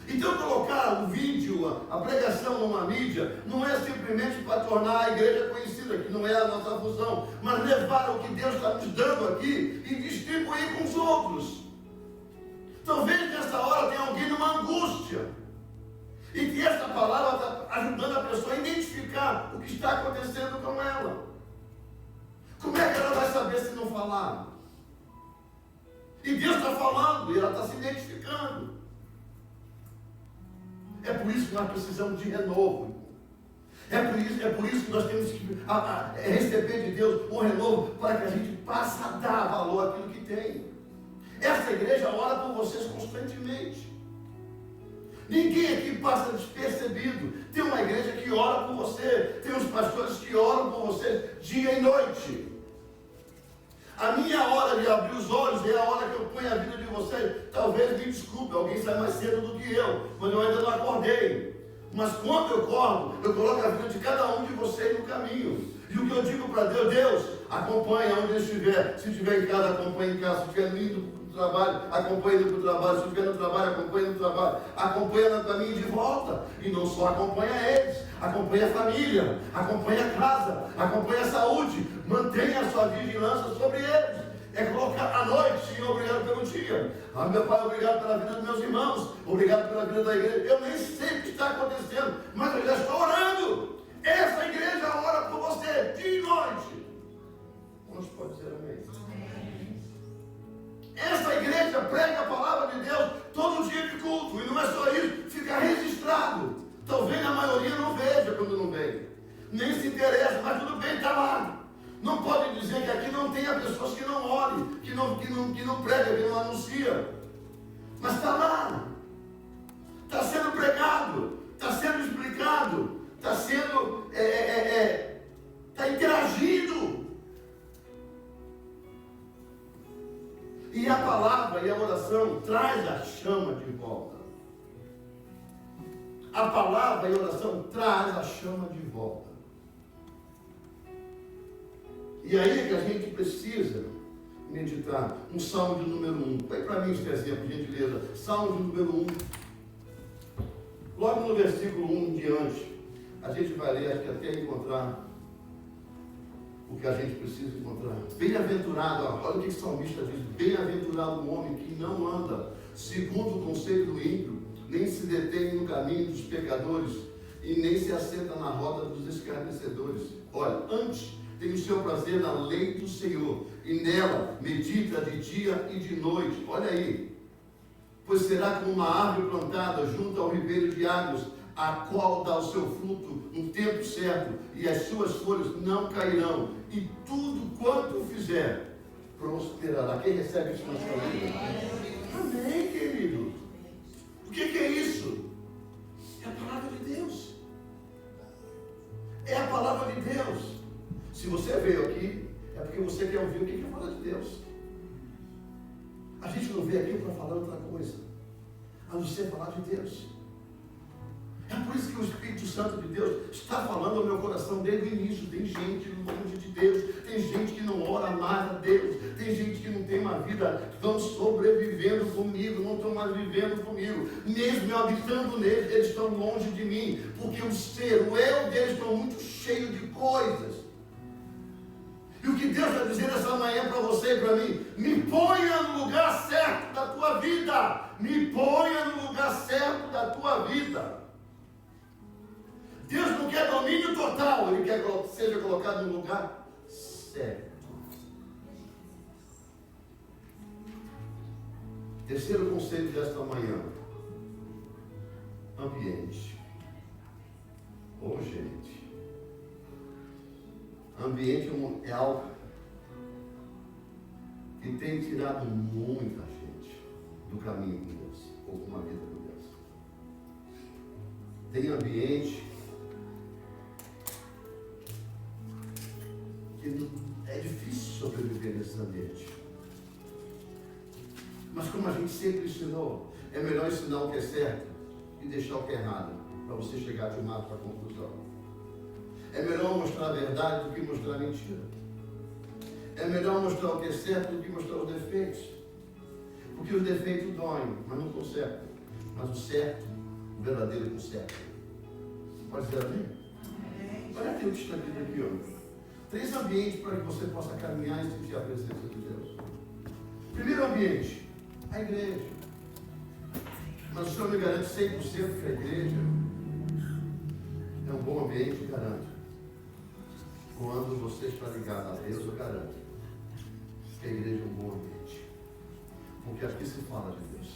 Então colocar o vídeo, a pregação numa mídia, não é simplesmente para tornar a igreja conhecida, que não é a nossa função, mas levar o que Deus está nos dando aqui e distribuir com os outros. Talvez nessa hora tenha alguém numa angústia, e que essa palavra está ajudando a pessoa a identificar o que está acontecendo com ela. Como é que ela vai saber se não falar? E Deus está falando, e ela está se identificando. É por isso que nós precisamos de renovo. É por isso que nós temos que receber de Deus um renovo, para que a gente passe a dar valor àquilo que tem. Essa igreja ora por vocês constantemente. Ninguém aqui passa despercebido. Tem uma igreja que ora por você. Tem os pastores que oram por você dia e noite. A minha hora de abrir os olhos é a hora que eu ponho a vida de vocês. Talvez me desculpe, alguém sai mais cedo do que eu, mas eu ainda não acordei. Mas quando eu acordo, eu coloco a vida de cada um de vocês no caminho. E o que eu digo para Deus, Deus, acompanha onde eu estiver. Se estiver em casa, acompanhe em casa. Se estiver indo para o trabalho, acompanhe indo para o trabalho. Se estiver no trabalho, acompanhe no trabalho. Acompanha no caminho de volta. E não só acompanha eles, acompanha a família, acompanha a casa, acompanha a saúde. Mantenha a sua vigilância sobre eles. É colocar à noite, Senhor, obrigado pelo dia. Meu Pai, obrigado pela vida dos meus irmãos. Obrigado pela vida da igreja. Eu nem sei o que está acontecendo, mas eu já estou orando. Essa igreja ora por você, dia e noite. Quantos pode dizer amém? Essa igreja prega a palavra de Deus todo dia de culto. E não é só isso, fica registrado. Talvez a maioria não veja quando não vem. Nem se interessa, mas tudo bem, está lá. Não pode dizer que aqui não tenha pessoas que não orem, que não pregam, que não anunciam. Mas está lá. Está sendo pregado, está sendo explicado, está sendo, está interagindo. E a palavra e a oração traz a chama de volta. A palavra e a oração traz a chama de volta. E aí é que a gente precisa meditar. Um salmo de número 1. Põe para mim este exemplo, gentileza. Salmo de número 1. Logo no versículo 1 em diante, a gente vai ler, acho que até encontrar o que a gente precisa encontrar. Bem-aventurado, olha o que o salmista diz: bem-aventurado o homem que não anda segundo o conselho do ímpio, nem se detém no caminho dos pecadores, e nem se assenta na roda dos escarnecedores. Olha, antes tem o seu prazer na lei do Senhor, e nela medita de dia e de noite. Olha aí, pois será como uma árvore plantada junto ao ribeiro de águas, a qual dá o seu fruto no tempo certo, e as suas folhas não cairão, e tudo quanto fizer prosperará. Quem recebe isso na sua vida? Amém, querido. O que é isso? É a palavra de Deus. É a palavra de Deus. Se você veio aqui, é porque você quer ouvir o que é a palavra de Deus. A gente não veio aqui para falar outra coisa, a não ser falar de Deus. É por isso que o Espírito Santo de Deus está falando ao meu coração desde o início. Tem gente longe de Deus, tem gente que não ora mais a Deus, tem gente que não tem uma vida, estão sobrevivendo comigo, não estão mais vivendo comigo. Mesmo eu habitando neles, eles estão longe de mim, porque o eu deles estão muito cheio de coisas. E o que Deus vai dizer essa manhã para você e para mim: me ponha no lugar certo da tua vida, me ponha no lugar certo da tua vida. Deus não quer domínio total, Ele quer que seja colocado no lugar certo. Terceiro conselho desta manhã: ambiente. Oh, gente, ambiente é algo que tem tirado muita gente do caminho com Deus, ou com uma vida com Deus. Tem ambiente que é difícil sobreviver nesse ambiente. Mas como a gente sempre ensinou, é melhor ensinar o que é certo e deixar o que é errado, para você chegar de uma outra conclusão. É melhor mostrar a verdade do que mostrar a mentira. É melhor mostrar o que é certo do que mostrar os defeitos. Porque os defeitos doem, mas não consertam. Mas o certo, o verdadeiro conserta. Você pode dizer amém? Olha aqui o que está escrito aqui, ó. 3 ambientes para que você possa caminhar e sentir a presença de Deus. Primeiro ambiente, a igreja. Mas o Senhor me garante 100% que a igreja é um bom ambiente, garanto. Quando você está ligado a Deus, eu garanto que a igreja é um bom ambiente. Porque aqui se fala de Deus.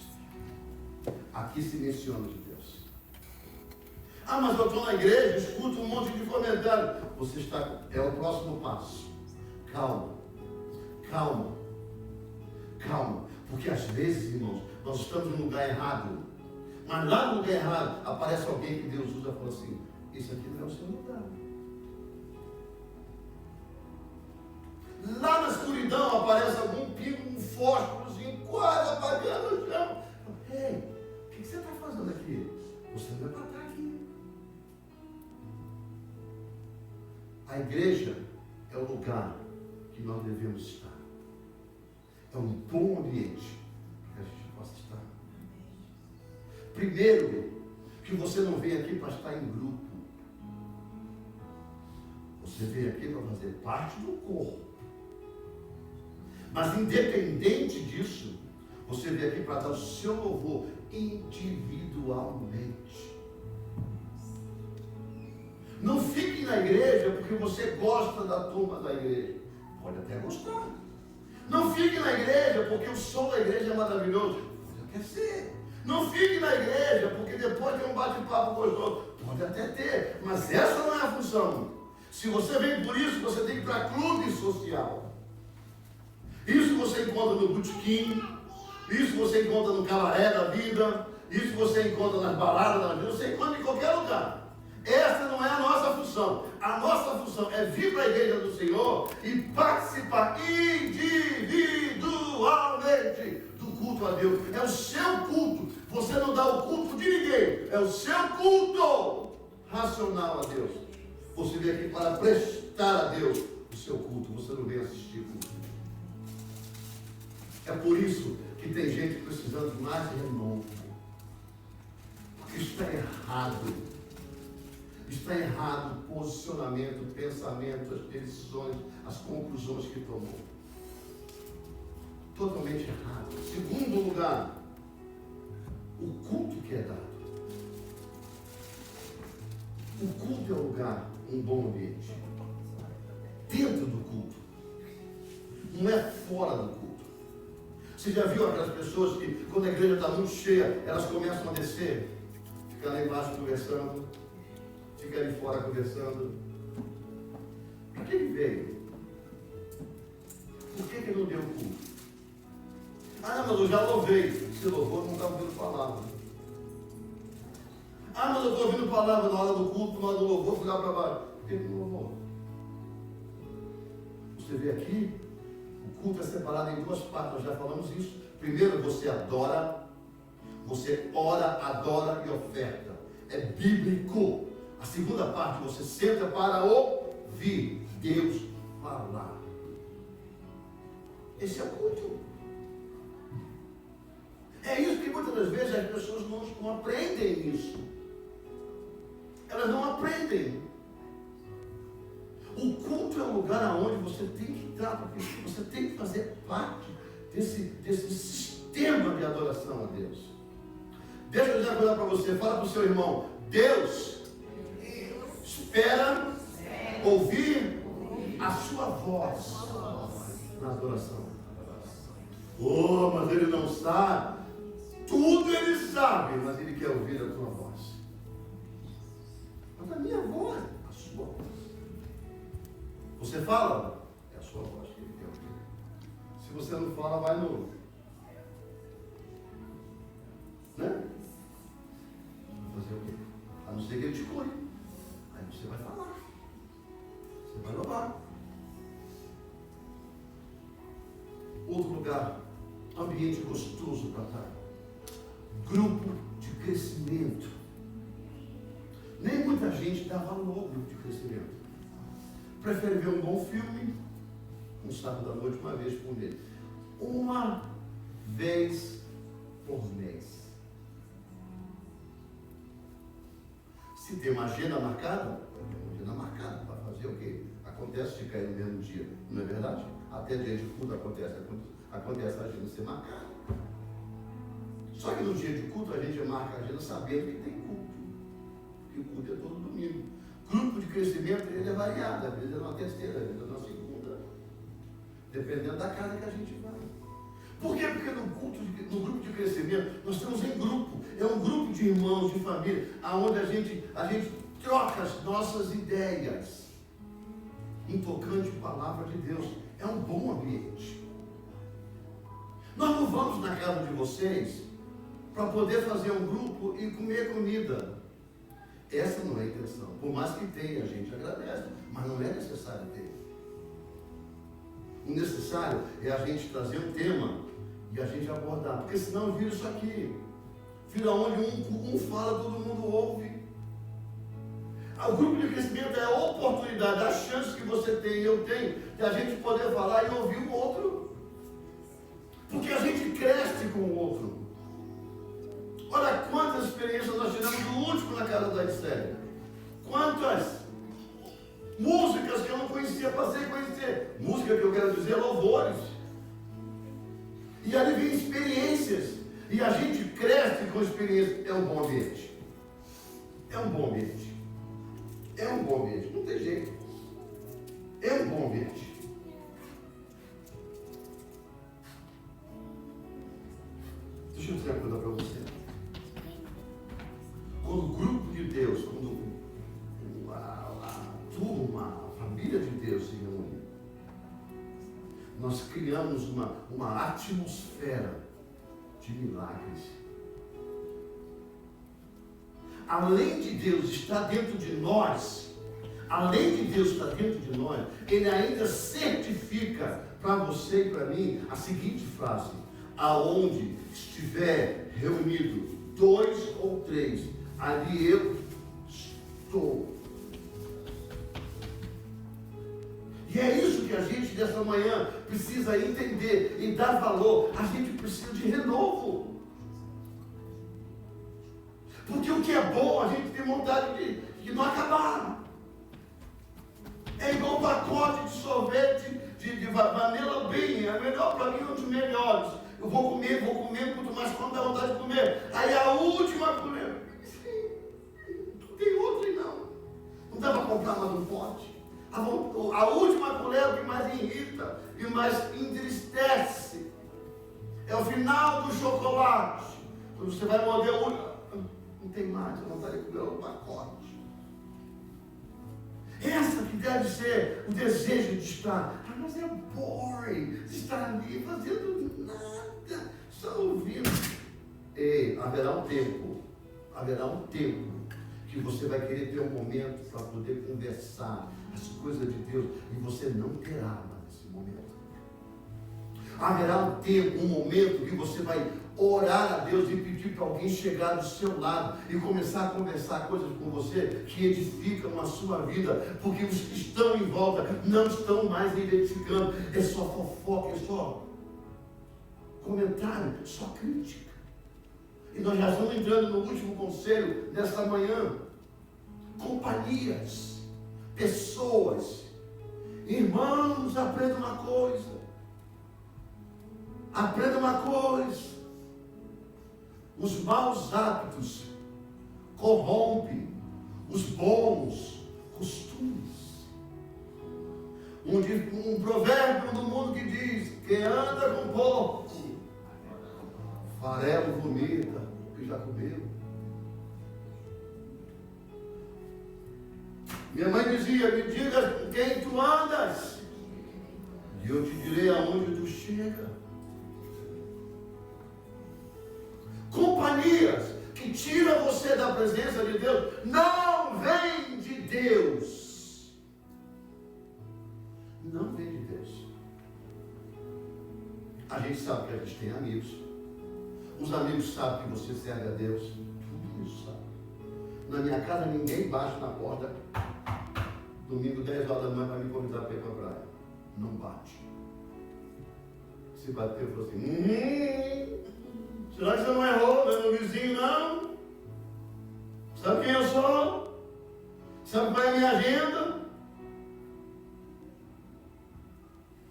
Aqui se menciona de Deus. Ah, mas eu estou na igreja, escuto um monte de comentário. Você está, é o próximo passo. Calma, calma, calma. Porque às vezes, irmãos, nós estamos no lugar errado. Mas lá no lugar errado, aparece alguém que Deus usa e fala assim: isso aqui não é o seu lugar. Lá na escuridão aparece algum pingo, um fósforozinho, quase apagando o chão. Ei, o que você está fazendo aqui? Você não é para estar aqui. A igreja é o lugar que nós devemos estar. É um bom ambiente que a gente possa estar. Primeiro, que você não vem aqui para estar em grupo. Você vem aqui para fazer parte do corpo. Mas independente disso, você vem aqui para dar o seu louvor individualmente. Não fique na igreja porque você gosta da turma da igreja. Pode até gostar. Não fique na igreja porque o som da igreja é maravilhoso. Pode até ser. Não fique na igreja porque depois tem um bate-papo gostoso. Pode até ter. Mas essa não é a função. Se você vem por isso, você tem que ir para clube social. Isso você encontra no botequim, isso você encontra no cabaré da vida, isso você encontra nas baladas da vida, você encontra em qualquer lugar. Essa não é a nossa função. A nossa função é vir para a igreja do Senhor e participar individualmente do culto a Deus. É o seu culto. Você não dá o culto de ninguém. É o seu culto racional a Deus. Você vem aqui para prestar a Deus o seu culto. Você não vem assistir culto. É por isso que tem gente precisando de mais renovo. Porque está errado. Está errado o posicionamento, o pensamento, as decisões, as conclusões que tomou. Totalmente errado. Segundo lugar, o culto que é dado. O culto é um lugar, um bom ambiente. Dentro do culto. Não é fora do culto. Você já viu aquelas pessoas que, quando a igreja está muito cheia, elas começam a descer, ficar lá embaixo conversando, ficar ali fora conversando. Por que ele veio? Por que ele não deu culto? Ah, mas eu já louvei. Se louvou, não está ouvindo palavra. Ah, mas eu estou ouvindo palavra na hora do culto, na hora do louvor, fui lá para baixo. Por que ele não louvou? Você vê aqui, o culto é separado em duas partes, nós já falamos isso. Primeiro você adora, você ora, adora e oferta. É bíblico. A segunda parte, você senta para ouvir Deus falar. Esse é o culto. É isso que muitas das vezes as pessoas não aprendem isso. Elas não aprendem. O culto é um lugar onde você tem que entrar, porque você tem que fazer parte desse sistema de adoração a Deus. Deixa eu dizer uma coisa para você, fala para o seu irmão, Deus espera ouvir a sua voz na adoração. Oh, mas ele não sabe. Tudo ele sabe, mas ele quer ouvir a tua voz. Mas a minha voz, a sua voz. Você fala, é a sua voz que ele quer ouvir. Se você não fala, vai no... Né? Fazer o quê? A não ser que ele te cure. Aí você vai falar. Você vai louvar. Outro lugar, ambiente gostoso para estar. Grupo de crescimento. Nem muita gente dá valor ao grupo de crescimento. Prefere ver um bom filme, um sábado à noite, uma vez por mês. Uma vez por mês. Se tem uma agenda marcada, tem uma agenda marcada para fazer o quê? Acontece de cair no mesmo dia, não é verdade? Até dia de culto acontece a agenda ser marcada. Só que no dia de culto a gente marca a agenda sabendo que tem culto. Que o culto é todo domingo. Grupo de crescimento ele é variado, às vezes é na terceira, às vezes é na segunda. Dependendo da casa que a gente vai. Por quê? Porque no grupo de crescimento nós estamos em grupo. É um grupo de irmãos, de família, onde a gente troca as nossas ideias. Em tocante à palavra de Deus. É um bom ambiente. Nós não vamos na casa de vocês para poder fazer um grupo e comer comida. Essa não é a intenção. Por mais que tenha, a gente agradece, mas não é necessário ter. O necessário é a gente trazer um tema e a gente abordar, porque senão vira isso aqui. Vira onde um fala, todo mundo ouve. O grupo de crescimento é a oportunidade, a chance que você tem e eu tenho, de a gente poder falar e ouvir o outro. Porque a gente cresce com o outro. Olha quantas experiências nós tivemos do último na casa da Esther. Quantas músicas que eu não conhecia, passei a conhecer. Música que eu quero dizer, louvores. E ali vem experiências. E a gente cresce com experiências. É um bom ambiente. É um bom ambiente. É um bom ambiente. Não tem jeito. É um bom ambiente. Deixa eu dizer uma coisa para você. Quando o grupo de Deus, quando a turma, a família de Deus se reúne, nós criamos uma atmosfera de milagres. Além de Deus estar dentro de nós, Ele ainda certifica para você e para mim a seguinte frase: aonde estiver reunido 2 ou 3, ali eu estou. E E é isso que a gente dessa manhã precisa entender e dar valor. A gente precisa de renovo. Porque o que é bom, a gente tem vontade de não acabar. É igual um pacote de sorvete de Vanilla Bean. É melhor para mim, um dos melhores. Eu vou comer, quanto mais quando dá vontade de comer. Aí a última colher. Não tem outra não. Não dá para comprar mais um pote. A última colher é o que mais irrita e mais entristece. É o final do chocolate. Quando você vai morder o último, não tem mais, eu não estaria comendo o pacote. Essa que deve ser o desejo de estar. Mas é boring de estar ali fazendo nada, só ouvindo. Ei, haverá um tempo que você vai querer ter um momento para poder conversar as coisas de Deus e você não terá mais esse momento. Haverá um tempo, um momento que você vai orar a Deus e pedir para alguém chegar do seu lado e começar a conversar coisas com você que edificam a sua vida, porque os que estão em volta não estão mais edificando, é só fofoca, é só comentário, só crítica. E nós já estamos entrando no último conselho desta manhã. Companhias, pessoas, irmãos, aprenda uma coisa. Aprenda uma coisa. Os maus hábitos corrompem os bons costumes. Um provérbio do mundo que diz: quem anda com porco, farelo vomita, que já comeu. Minha mãe dizia: me diga com quem tu andas, e eu te direi aonde tu chega. Companhias que tiram você da presença de Deus não vem de Deus. Não vem de Deus. A gente sabe que a gente tem amigos. Os amigos sabem que você serve a Deus. Tudo isso sabe. Na minha casa ninguém bate na porta domingo 10 horas da manhã para me convidar para ir para a praia. Não bate. Se bater, eu falo assim: será que você não errou, meu vizinho, não? Sabe quem eu sou? Sabe qual é a minha agenda?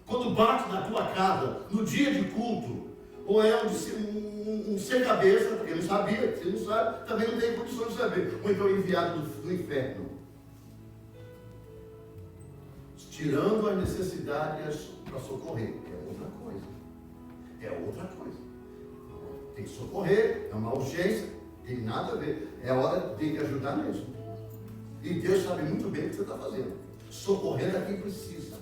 Quando bate na tua casa, no dia de culto, ou é um sem cabeça, porque não sabia, você não sabe, também não tem condição de saber, ou então enviado do inferno. Tirando as necessidades para socorrer, é outra coisa. É outra coisa. Tem que socorrer, é uma urgência, tem nada a ver. É hora, tem que ajudar mesmo. E Deus sabe muito bem o que você está fazendo. Socorrendo a quem precisa.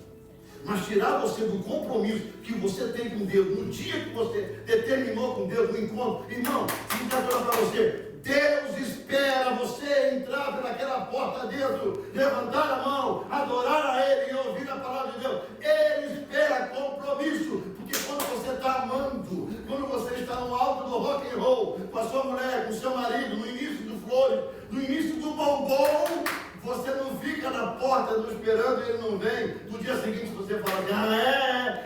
Mas tirar você do compromisso que você tem com Deus, no dia que você determinou com Deus, no encontro, irmão, se está falando para você, Deus espera você entrar pelaquela porta dentro, levantar a mão, adorar a Ele e ouvir a palavra de Deus. Ele espera compromisso, porque quando você está amando, quando você está no alto do rock and roll, com a sua mulher, com o seu marido, no início do flores, no início do bombom, você não fica na porta não esperando, ele não vem. No dia seguinte você fala assim: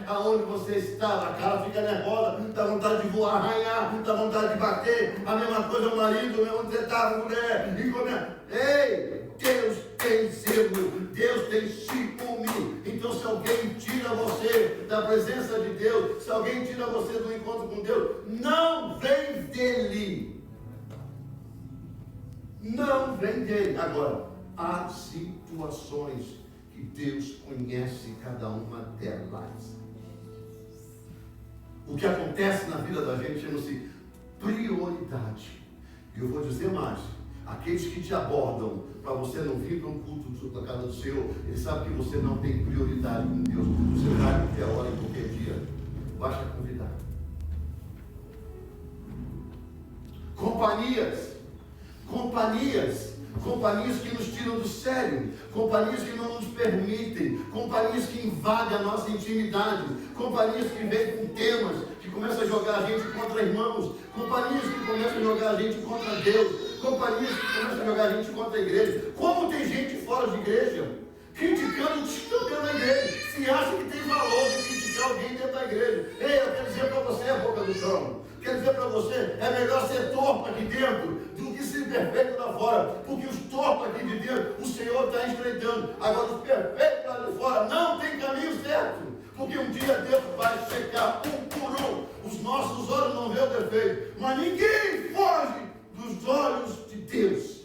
aonde você estava? A cara fica nervosa, dá vontade de voar, arranhar, dá vontade de bater. A mesma coisa o marido, onde você estava, mulher. Ei, Deus tem zelo, Deus tem ciúme. Então se alguém tira você da presença de Deus, se alguém tira você do encontro com Deus, não vem dele. Não vem dele. Agora, há situações que Deus conhece cada uma delas. O que acontece na vida da gente chama-se prioridade. E eu vou dizer mais: aqueles que te abordam para você não vir para um culto da casa do Senhor, eles sabem que você não tem prioridade com Deus. Você vai qualquer hora, em qualquer dia, basta convidar. Companhias que nos tiram do sério, companhias que não nos permitem, companhias que invadem a nossa intimidade, companhias que vêm com temas, que começam a jogar a gente contra irmãos, companhias que começam a jogar a gente contra Deus, companhias que começam a jogar a gente contra a igreja. Como tem gente fora de igreja criticando os que estão dentro da igreja? Se você, é melhor ser torto aqui dentro do que ser perfeito lá fora. Porque os tortos aqui de dentro, o Senhor está estreitando. Agora os perfeitos lá de fora não tem caminho certo. Porque um dia Deus vai checar um por um. Os nossos olhos não vêem o defeito. Mas ninguém foge dos olhos de Deus.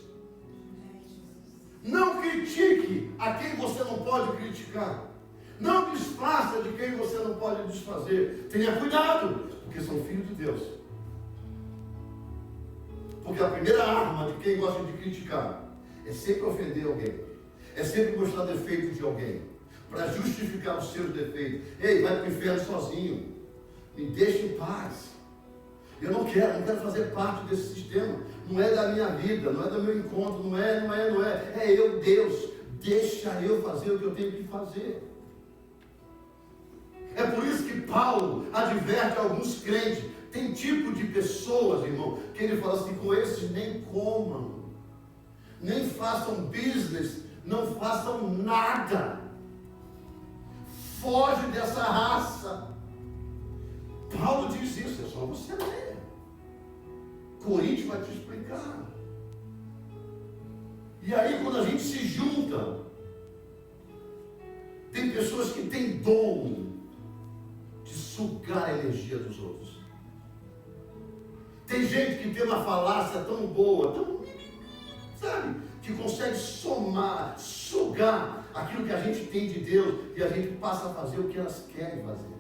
Não critique a quem você não pode criticar. Não desfaça de quem você não pode desfazer. Tenha cuidado, porque são filhos de Deus. Porque a primeira arma de quem gosta de criticar é sempre ofender alguém. É sempre mostrar defeitos de alguém. Para justificar os seus defeitos. Ei, vai para o inferno sozinho. Me deixe em paz. Eu não quero fazer parte desse sistema. Não é da minha vida, não é do meu encontro, não é. É eu, Deus. Deixa eu fazer o que eu tenho que fazer. É por isso que Paulo adverte alguns crentes. Tem tipo de pessoas, irmão, que ele fala assim, com esses nem comam. Nem façam business, não façam nada. Foge dessa raça. Paulo diz isso, é só você ler. Coríntios vai te explicar. E aí quando a gente se junta, tem pessoas que têm dom de sugar a energia dos outros. Tem gente que tem uma falácia tão boa, tão, sabe, que consegue somar, sugar aquilo que a gente tem de Deus e a gente passa a fazer o que elas querem fazer.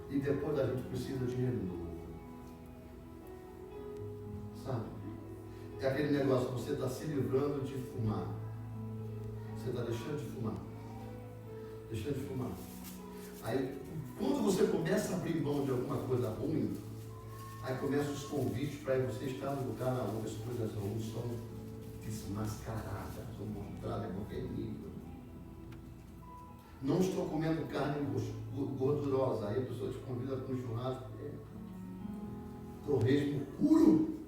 E depois a gente precisa de renovo. Sabe? É aquele negócio, você está se livrando de fumar. Você está deixando de fumar. Deixando de fumar. Aí, quando você começa a abrir mão de alguma coisa ruim, aí começam os convites para você estar no lugar onde as coisas ruins são desmascaradas, são mostradas em qualquer nível. Não estou comendo carne gordurosa. Aí a pessoa te convida para um churrasco. Torresmo puro.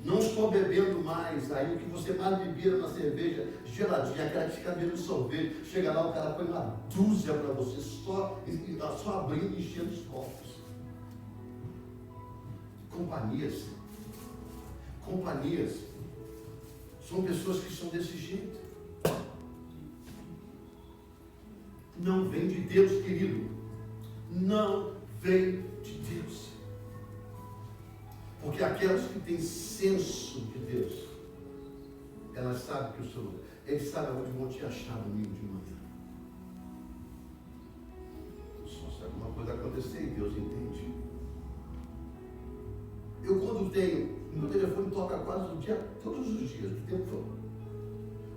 Não estou bebendo mais. Aí o que você mais bebia era uma cerveja geladinha, aquela que fica bebendo sorvete. Chega lá, o cara põe uma dúzia para você, só abrindo e enchendo os copos. Companhias. São pessoas que são desse jeito. Não vem de Deus, querido. Não vem de Deus. Porque aquelas que têm senso de Deus, elas sabem que o Senhor, eles sabem onde vão te achar no domingo de manhã. Só se alguma coisa acontecer e Deus entende. Eu quando tenho, meu telefone toca quase o dia, todos os dias, o tempo todo.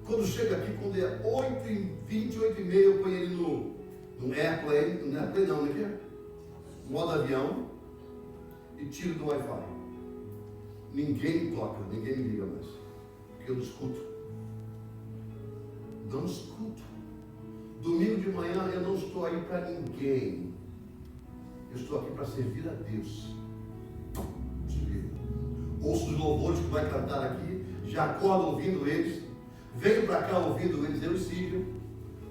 Quando chega aqui, quando é 8h20, 8h30, eu ponho ele no Airplane, não é Airplane não, né? Modo avião, e tiro do Wi-Fi. Ninguém toca, ninguém me liga mais. Porque eu não escuto. Não escuto. Domingo de manhã eu não estou aí para ninguém. Eu estou aqui para servir a Deus. Desliga. Ouço os louvores que vai cantar aqui, já acordo ouvindo eles. Venho para cá ouvindo eles, eu e Cília,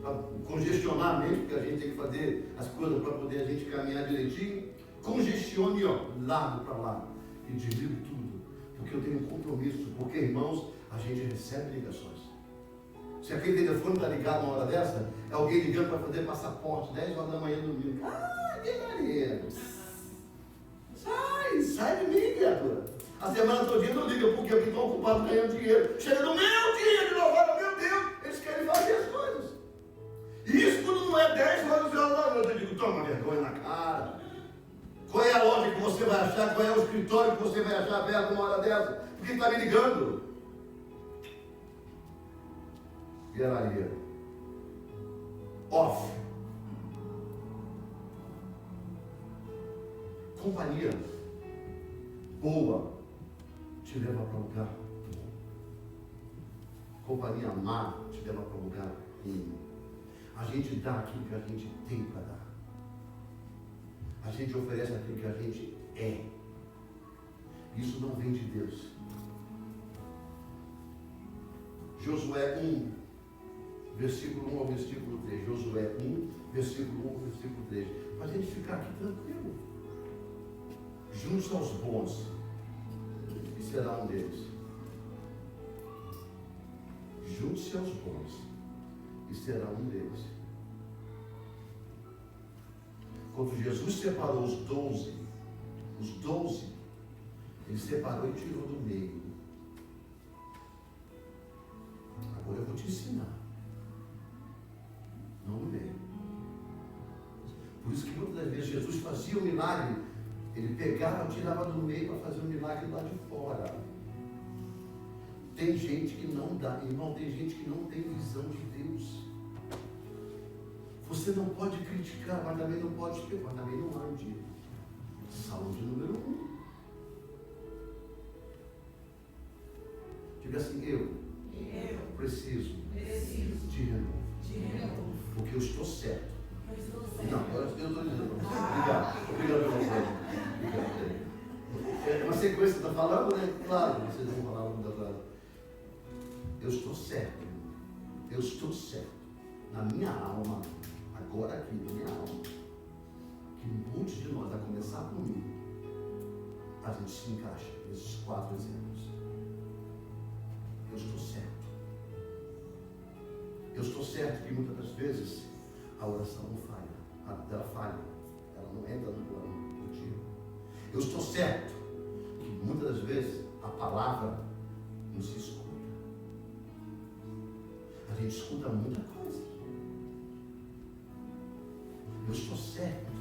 para congestionar a mente, porque a gente tem que fazer as coisas para poder a gente caminhar direitinho. Congestione, lado para lado, e desligo tudo, porque eu tenho um compromisso, porque, irmãos, a gente recebe ligações. Se aquele telefone está ligado uma hora dessa, é alguém ligando para fazer passaporte, 10 horas da manhã domingo. Ah, que maneiro! Sai de mim, criatura! A semana todinha não liga, porque eu estou ocupado ganhando dinheiro. Chega no meu dia de louvor, meu Deus, eles querem fazer as coisas. E isso quando não é 10 horas da noite. Eu digo, toma vergonha na cara. Qual é a loja que você vai achar? Qual é o escritório que você vai achar aberto uma hora dessa? Porque está me ligando. Guerraria. Off. Companhia boa te leva para um lugar bom. Companhia má te leva para um lugar ruim. A gente dá aquilo que a gente tem para dar. A gente oferece aquilo que a gente é. Isso não vem de Deus. Josué 1, versículo 1 ao versículo 3. Josué 1, versículo 1 ao versículo 3. Para a gente ficar aqui tranquilo. Junte-se aos bons, e será um deles. Junte-se aos bons, e será um deles. Quando Jesus separou os 12, ele separou e tirou do meio. Agora eu vou te ensinar. Não no meio. Por isso que muitas das vezes Jesus fazia o milagre, ele pegava, tirava do meio para fazer o milagre lá de fora. Tem gente que não dá, irmão, tem gente que não tem visão de Deus. Você não pode criticar, mas também não pode ter, mas também não ande. Saúde número 1. Diga assim, eu preciso de renovo. Porque eu estou certo. Não, eu estou dizendo. Obrigado pelo apoio. É uma sequência, está falando, né? Claro, vocês vão falar alguma coisa. Eu estou certo. Eu estou certo. Na minha alma, agora aqui, na minha alma, que muitos de nós, a começar comigo, a gente se encaixa nesses 4 exemplos. Eu estou certo. Eu estou certo que muitas das vezes a oração não falha. Ela falha. Ela não entra no plano do dia. Eu estou certo que muitas das vezes a palavra não se escuta. A gente escuta muita coisa. Eu estou certo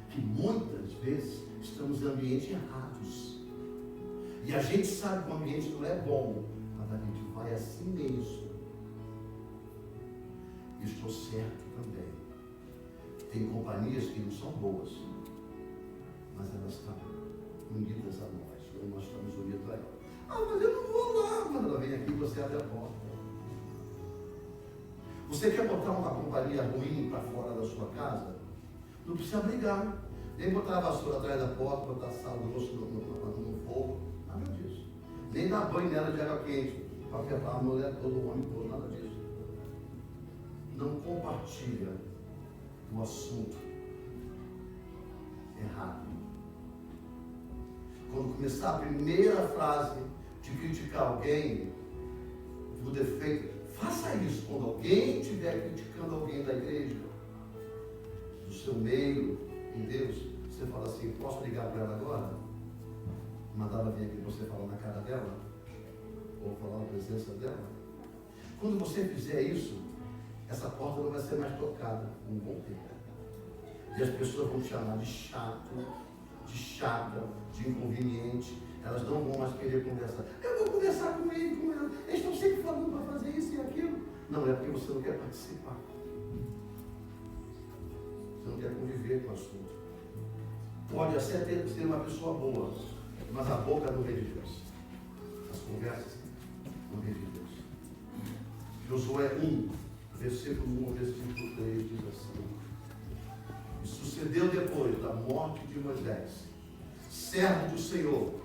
que muitas vezes estamos em ambientes errados. E a gente sabe que o ambiente não é bom, mas a gente vai assim mesmo. E estou certo também. Tem companhias que não são boas, mas elas estão unidas a nós. Ou nós estamos unidos a elas. Ah, mas eu não vou lá. Quando ela vem aqui, você abre a porta. Você quer botar uma companhia ruim para fora da sua casa? Não precisa brigar. Nem botar a vassoura atrás da porta, botar sal grosso no fogo. Nada disso. Nem dar banho nela de água quente. Para afetar a mulher toda, o homem todo. Nada disso. Não compartilha o assunto errado. Quando começar a primeira frase de criticar alguém, do defeito, faça isso. Quando alguém estiver criticando alguém da igreja, do seu meio, em Deus, você fala assim, posso ligar para ela agora? Mandar ela vir aqui para você falar na cara dela? Ou falar na presença dela? Quando você fizer isso, essa porta não vai ser mais tocada um bom tempo. E as pessoas vão te chamar de chato, de chata, de inconveniente. Elas não vão mais querer conversar. Eu vou conversar com ele, com ela. Eles estão sempre falando para fazer isso e aquilo. Não, é porque você não quer participar. Você não quer conviver com o assunto. Pode até ser uma pessoa boa, mas a boca não vem de Deus. As conversas não vem de Deus. Josué 1, versículo 1 ao versículo 3 diz assim: e sucedeu depois da morte de Moisés, servo do Senhor,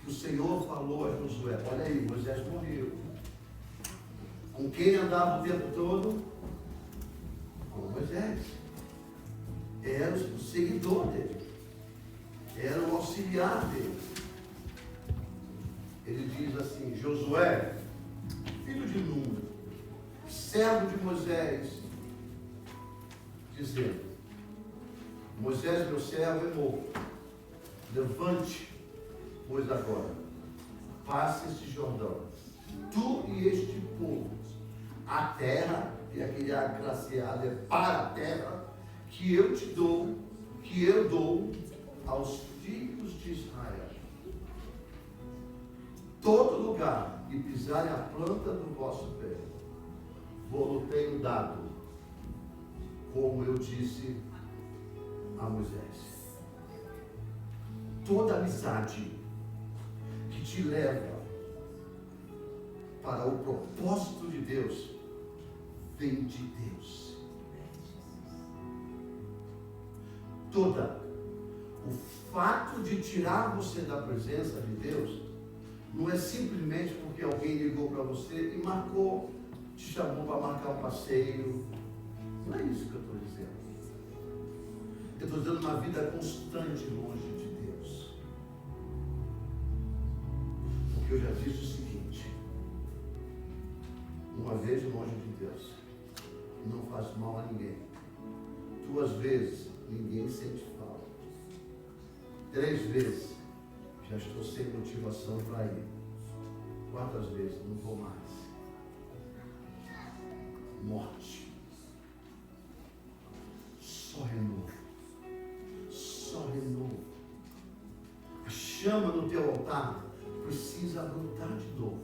que o Senhor falou a Josué. Olha aí, Moisés morreu. Com quem andava o tempo todo? Com Moisés. Era o seguidor dele. Era o auxiliar dele. Ele diz assim: Josué, filho de Nun, servo de Moisés, dizendo: Moisés, meu servo, é morto. Levante, pois agora, passe este Jordão, tu e este povo, a terra, e aquele agraciado é para a terra, que eu te dou, que eu dou aos filhos de Israel. Todo lugar que pisarem a planta do vosso pé, vou-lo tenho dado, como eu disse a Moisés. Toda amizade que te leva para o propósito de Deus vem de Deus. O fato de tirar você da presença de Deus não é simplesmente porque alguém ligou para você e marcou te chamou para marcar um passeio. Não é isso que eu estou dizendo. Eu estou dizendo uma vida constante longe de Deus. Porque eu já disse o seguinte: uma vez longe de Deus não faz mal a ninguém. 2 vezes ninguém sente falta. 3 vezes já estou sem motivação para ir. 4 vezes não vou mais. Morte. Só renovo. Só renovo. A chama no teu altar precisa brotar de novo.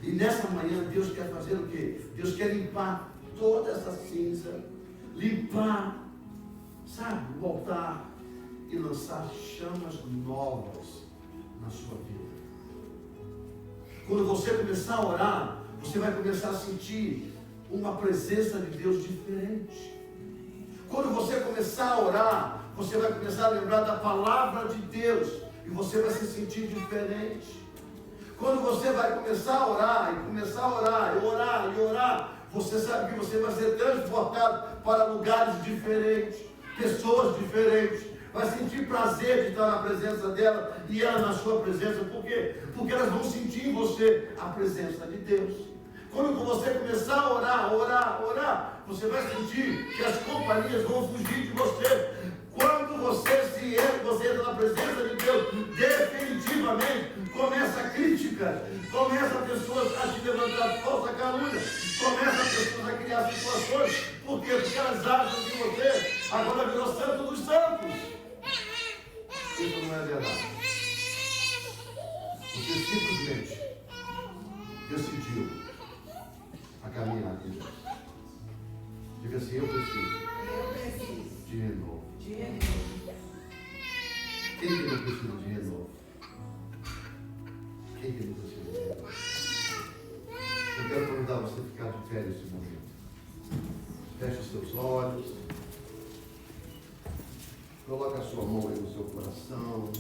E nessa manhã Deus quer fazer o quê? Deus quer limpar toda essa cinza, limpar, sabe, o altar e lançar chamas novas na sua vida. Quando você começar a orar, você vai começar a sentir uma presença de Deus diferente. Quando você começar a orar, você vai começar a lembrar da palavra de Deus e você vai se sentir diferente. Quando você vai começar a orar e começar a orar e orar e orar, você sabe que você vai ser transportado para lugares diferentes, pessoas diferentes, vai sentir prazer de estar na presença dela e ela na sua presença. Por quê? Porque elas vão sentir em você a presença de Deus. Quando você começar a orar, você vai sentir que as companhias vão fugir de você. Quando você entra na presença de Deus, definitivamente começa críticas, começa pessoas a te levantar falsa calúnia, começa pessoas a criar situações. Por quê? Porque elas acham que você agora virou santo dos santos. Isso não é verdade. Você simplesmente decidiu a caminhar com Deus. Diga assim: eu preciso de renovo. Quem que não precisa de renovo? Quem que não precisa de renovo? Eu quero convidar você a ficar de pé nesse momento. Feche os seus olhos. Coloque a sua mão aí no seu coração.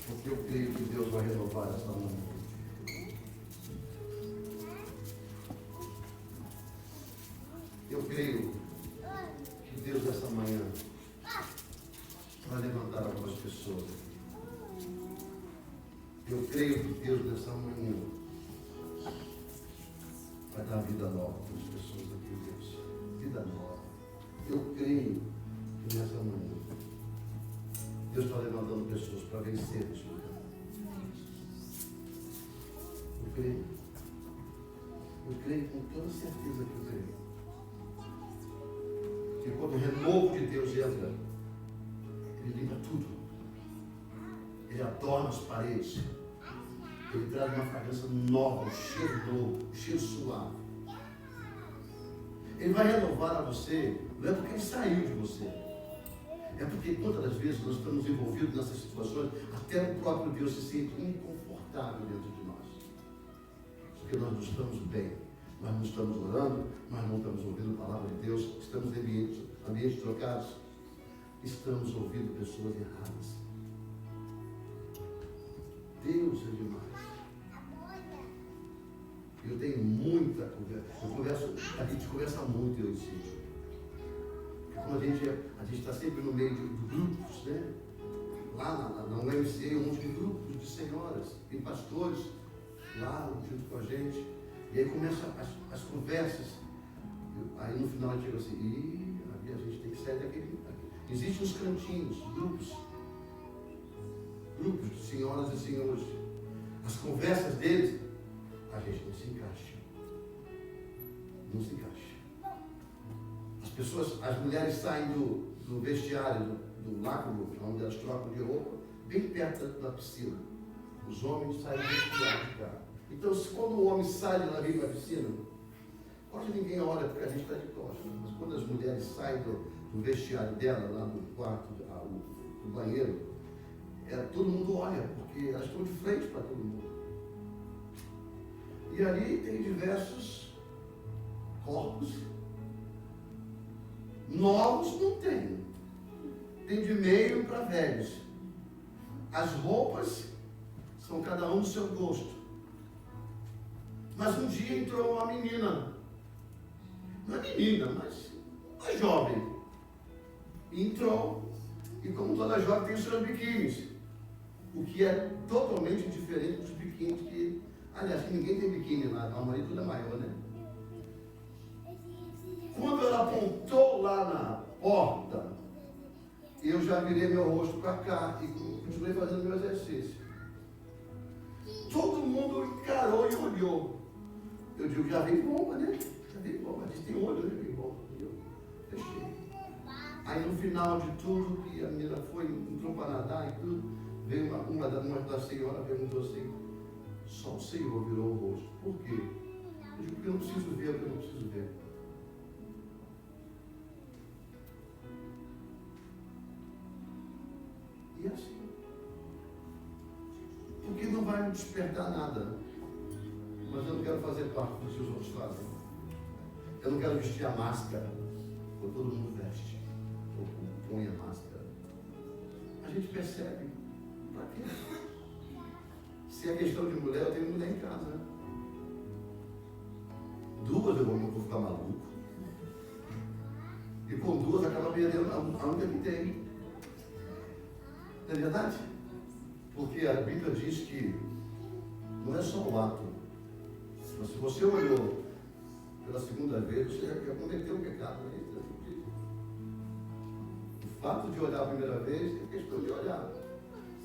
Porque eu creio que Deus vai renovar essa mão. Eu creio que Deus essa manhã vai levantar algumas pessoas aqui. Eu creio que Deus nessa manhã vai dar vida nova para as pessoas aqui, Deus. Vida nova. Eu creio que nessa manhã Deus está levantando pessoas para vencer esse lugar. Eu creio. Eu creio com toda certeza que eu creio. Que quando o renovo de Deus entra, Ele limpa tudo. Ele adorna as paredes. Ele traz uma fragrância nova, um cheiro novo, um cheiro suave. Ele vai renovar a você, não é porque Ele saiu de você. É porque quantas das vezes nós estamos envolvidos nessas situações, até o próprio Deus se sente inconfortável dentro de nós. Porque nós não estamos bem. Nós não estamos orando, nós não estamos ouvindo a palavra de Deus, estamos em ambientes trocados, estamos ouvindo pessoas erradas. Deus é demais. Eu tenho muita conversa, a gente conversa muito, eu e Cíntia. Como a gente está sempre no meio de grupos, né? Lá na UMC, um monte de grupos de senhoras, tem pastores lá junto com a gente. E aí começam as conversas. Aí no final a gente chega assim, a gente tem que sair daquele. Existem uns cantinhos, grupos de senhoras e senhores. As conversas deles, a gente não se encaixa. Não se encaixa. As pessoas, as mulheres saem do vestiário, do láculo, onde elas trocam de roupa, bem perto da piscina. Os homens saem do vestiário de cá. Então, quando o homem sai de lá dentro da piscina, quase ninguém olha porque a gente está de costas. Mas quando as mulheres saem do vestiário dela, lá no quarto, do banheiro, todo mundo olha, porque elas estão de frente para todo mundo. E ali tem diversos corpos. Novos não tem. Tem de meio para velhos. As roupas são cada um do seu gosto. Mas um dia entrou uma menina, não é menina, mas uma jovem, entrou, e como toda jovem tem os seus biquínis, o que é totalmente diferente dos biquínis que, aliás, que ninguém tem biquíni lá, a maioria tudo é maior, né? Quando ela apontou lá na porta, eu já virei meu rosto para cá e continuei fazendo meu exercício. Todo mundo encarou e olhou. Eu digo, já veio bomba, né? Já veio bomba. Diz, tem olho, né? Veio bomba. E eu fechei. Aí no final de tudo, que a menina entrou para nadar e tudo, veio uma da senhora perguntou assim, só o Senhor virou o rosto. Por quê? Eu digo, porque eu não preciso ver, porque eu não preciso ver. E assim. Porque não vai me despertar nada. Mas eu não quero fazer parte do que os outros fazem. Eu não quero vestir a máscara. Ou todo mundo veste. Ou põe a máscara. A gente percebe. Para quê? Se é questão de mulher, eu tenho mulher em casa. Duas eu vou ficar maluco. E com duas acaba perdendo a única que tem. Não é verdade? Porque a Bíblia diz que não é só o ato. Mas se você olhou pela segunda vez, você já cometeu um pecado. Né? O fato de olhar a primeira vez é questão de olhar.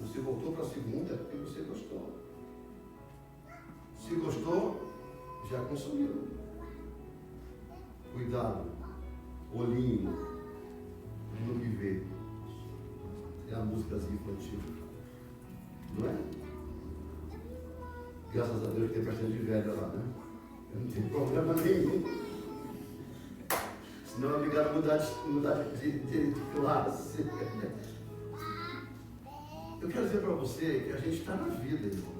Você voltou para a segunda porque você gostou. Se gostou, já consumiu. Cuidado, olhinho no que vê. É a músicazinha infantil. Não é? Graças a Deus tem bastante velha lá, né? Não tem problema nenhum. Senão é obrigado a mudar de classe. Eu quero dizer para você que a gente está na vida, irmão.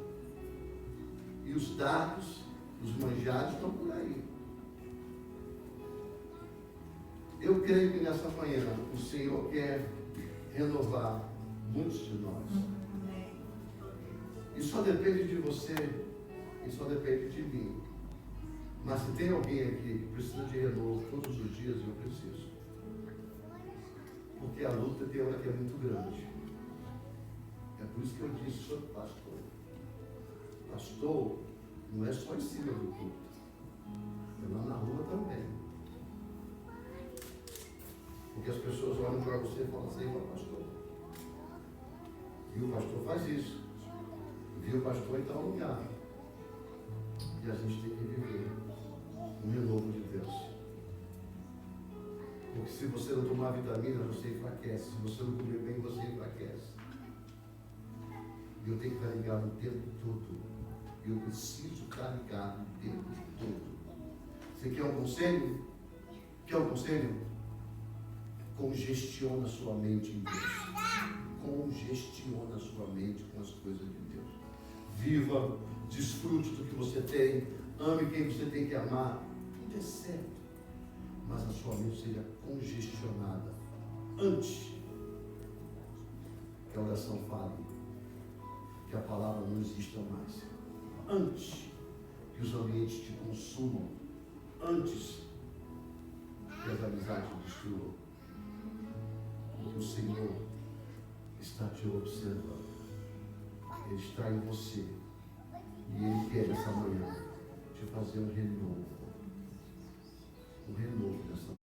E os dados, os manjados estão por aí. Eu creio que nessa manhã o Senhor quer renovar muitos de nós. E só depende de você, e só depende de mim. Mas se tem alguém aqui que precisa de renovo todos os dias, eu preciso. Porque a luta tem hora que é muito grande. É por isso que eu disse sobre pastor. Pastor não é só em cima do culto. É lá na rua também. Porque as pessoas olham para você e falam assim, ó pastor. E o pastor faz isso. Viu o pastor em tal lugar. E a gente tem que viver um renovo de Deus. Porque se você não tomar vitamina, você enfraquece. Se você não comer bem, você enfraquece. E eu tenho que estar ligado o tempo todo. Eu preciso estar ligado o tempo todo. Você quer um conselho? Quer um conselho? Congestiona sua mente em Deus. Congestiona sua mente com as coisas de Deus. Viva, desfrute do que você tem, ame quem você tem que amar, tudo é certo, mas a sua mente seja congestionada antes que a oração fale, que a palavra não exista mais, antes que os ambientes te consumam, antes que as amizades te destruam, porque o Senhor está te observando. Ele está em você. E Ele quer essa manhã te fazer um renovo. Um renovo dessa manhã.